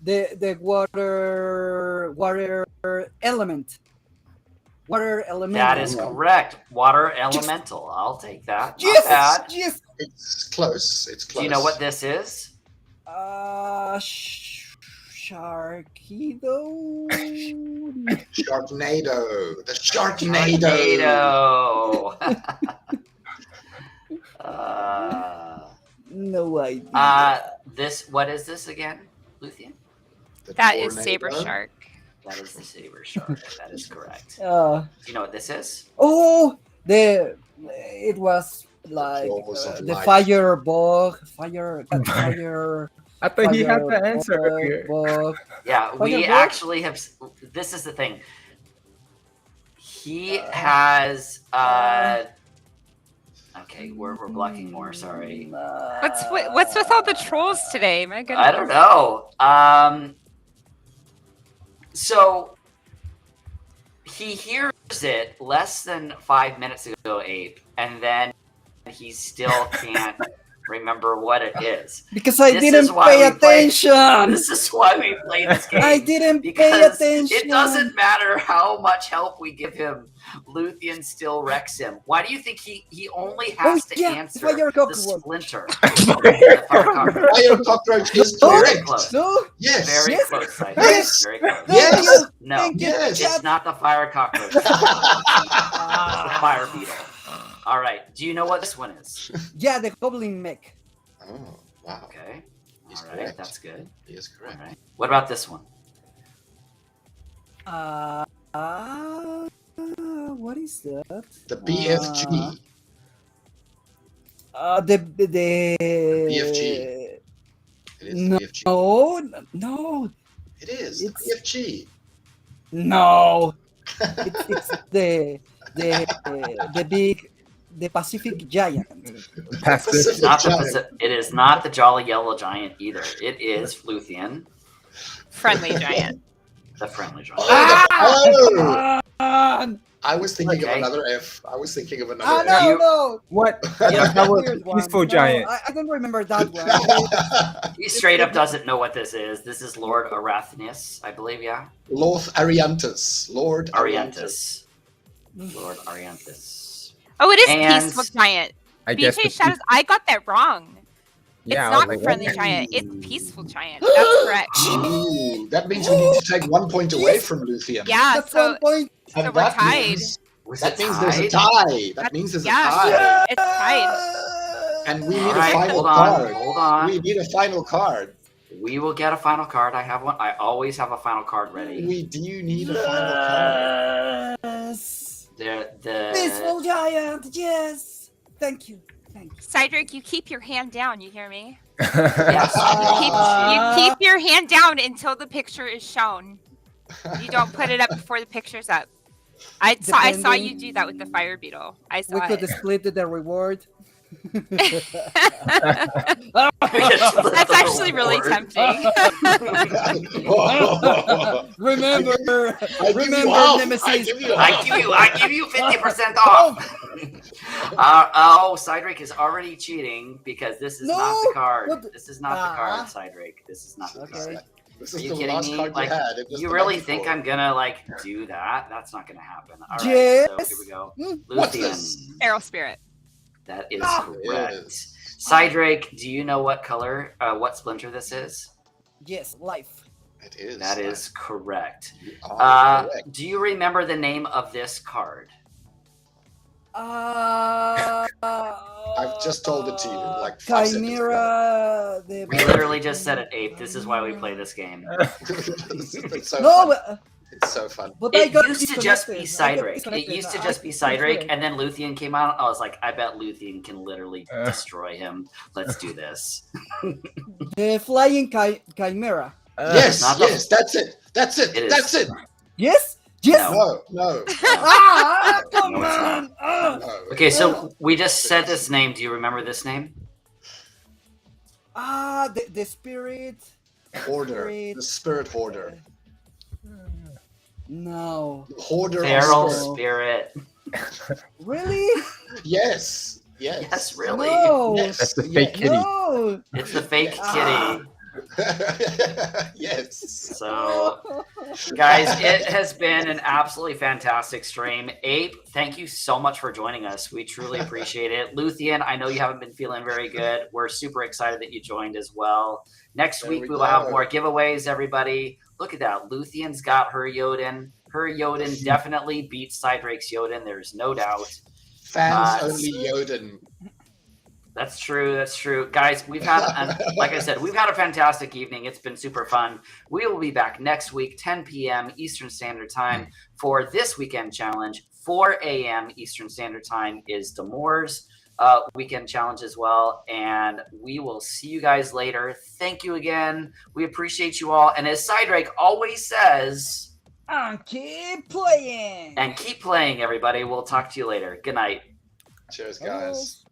The water element. Water elemental. That is correct. Water elemental. I'll take that. Not Yes, bad. yes. It's close. It's close. Do you know what this is? Sharkido. Sharknado. The Sharknado. No idea. What is this again, Luthien? The That is tornado. Saber Shark. That is the saber shark. That is correct. Do you know what this is? It was like Jaws of the life. fire bug, fire. I thought he had the fire answer bug, earlier. bug. Yeah, we Fireball? actually have. This is the thing. He has. Okay, we're blocking more. Sorry. What's with all the trolls today? My goodness. I don't know. So he hears it less than 5 minutes ago, Ape, and then he still can't remember what it is. Because I This didn't is why pay we play- attention. This is why we play this game. I didn't pay because attention. it doesn't matter how much help we give him, Luthien still wrecks him. Why do you think he only has to answer fire the cockroach. splinter? The fire cockroach. Fire cockroach is Very correct. close. No. Yes. Very Yes. close, Cydrake. Yes. Very close. Yes. Thank you. No, Thank you. Yes. it's not the fire cockroach. It's the fire beetle. All right. Do you know what this one is? Yeah, the goblin mech. Oh, wow. Okay. He's All right. correct. That's good. He is All correct. right. What about this one? What is that? The BFG. The BFG. It is No. BFG. No, It is It's- BFG. no. It's the big, the Pacific Giant. It's not it is not the Jolly Yellow Giant either. It is Luthien, Friendly giant. the friendly giant. Oh, Um, I was thinking Okay. of another F. I was thinking of another no, F. You- no. What? Yeah, That was Weird one. peaceful No, giant. I don't remember that one. He straight up doesn't know what this is. This is Lord Arathnius, I believe, yeah? Lord Ariantus. Lord Ariantus. Ariantus. Lord Ariantus. Oh, it is And- peaceful giant. I guess. BJ Shadows. I got that wrong. Yeah, it's I was not like, friendly what? giant. It's peaceful giant. That's correct. Ooh, that means we need to take 1 point away from Luthien. Yeah. That's So 1 point. And so we're that tied. means, Was that it means there's a tied? tie. That means there's a Yeah. tie. it's tied. And we need All a right, final hold on, card. hold on. We need a final card. We will get a final card. I have one. I always have a final card ready. We do need a final card. Yes. The Peaceful Giant. Yes. Thank you. Thank you. Cydrake, you keep your hand down. You hear me? yes. You keep your hand down until the picture is shown. You don't put it up before the picture's up. I saw you do that with the fire beetle. I We saw could it. split the reward. That's actually really tempting. Remember, I give you half. I give you half. 50% off. Cydrake is already cheating because this is not the No! card. What the- This is not the card, Cydrake. This is not the Okay. card. This Are is you the kidding last me? card Like, you had. It was you the really night think before. I'm gonna like do that? That's not gonna happen. All right, so Yes. here we go. What's Luthien. this? Arrow spirit. That is Ah. correct. Yes. Cydrake, do you know what color, what splinter this is? Yes, life. It is. That is correct. You are correct. Do you remember the name of this card? I've just told it to you, like 5 seconds ago. Chimera. We literally just said it, Ape. This is why we play this game. It's so No, fun. It's so fun. but I It got used to just be disconnected. I got Cydrake. It disconnected. used to I- just be Cydrake, and then Luthien came out. I was like, I bet Luthien can literally destroy him. Let's do this. The flying chimera. Yes, not the- yes, that's it. That's it. It is. That's it. Yes. Yes. No. No, Come No, it's on. no. Okay, so we just said this name. Do you remember this name? The spirit. Hoarder. Spirit. The spirit hoarder. No. Hoarder Feral of spirit. Spirit. Really? Yes. Yes. Yes, really. No. Yes. That's the yes. fake kitty. No. It's the fake Ah. kitty. Yes. So, guys, it has been an absolutely fantastic stream. Ape, thank you so much for joining us. We truly appreciate it. Luthien, I know you haven't been feeling very good. We're super excited that you joined as well. Next There week, we we will have go. more giveaways, everybody. Look at that. Luthien's got her Jotun. Her Jotun definitely beats Cydrake's Jotun. There's no doubt. Fans only Jotun. That's true. That's true. Guys, we've had, like I said, we've had a fantastic evening. It's been super fun. We will be back next week, 10 p.m. Eastern Standard Time for this weekend challenge. 4 a.m. Eastern Standard Time is Damour's weekend challenge as well. And we will see you guys later. Thank you again. We appreciate you all. And as Cydrake always says, And keep playing. and keep playing, everybody. We'll talk to you later. Good night. Cheers, guys.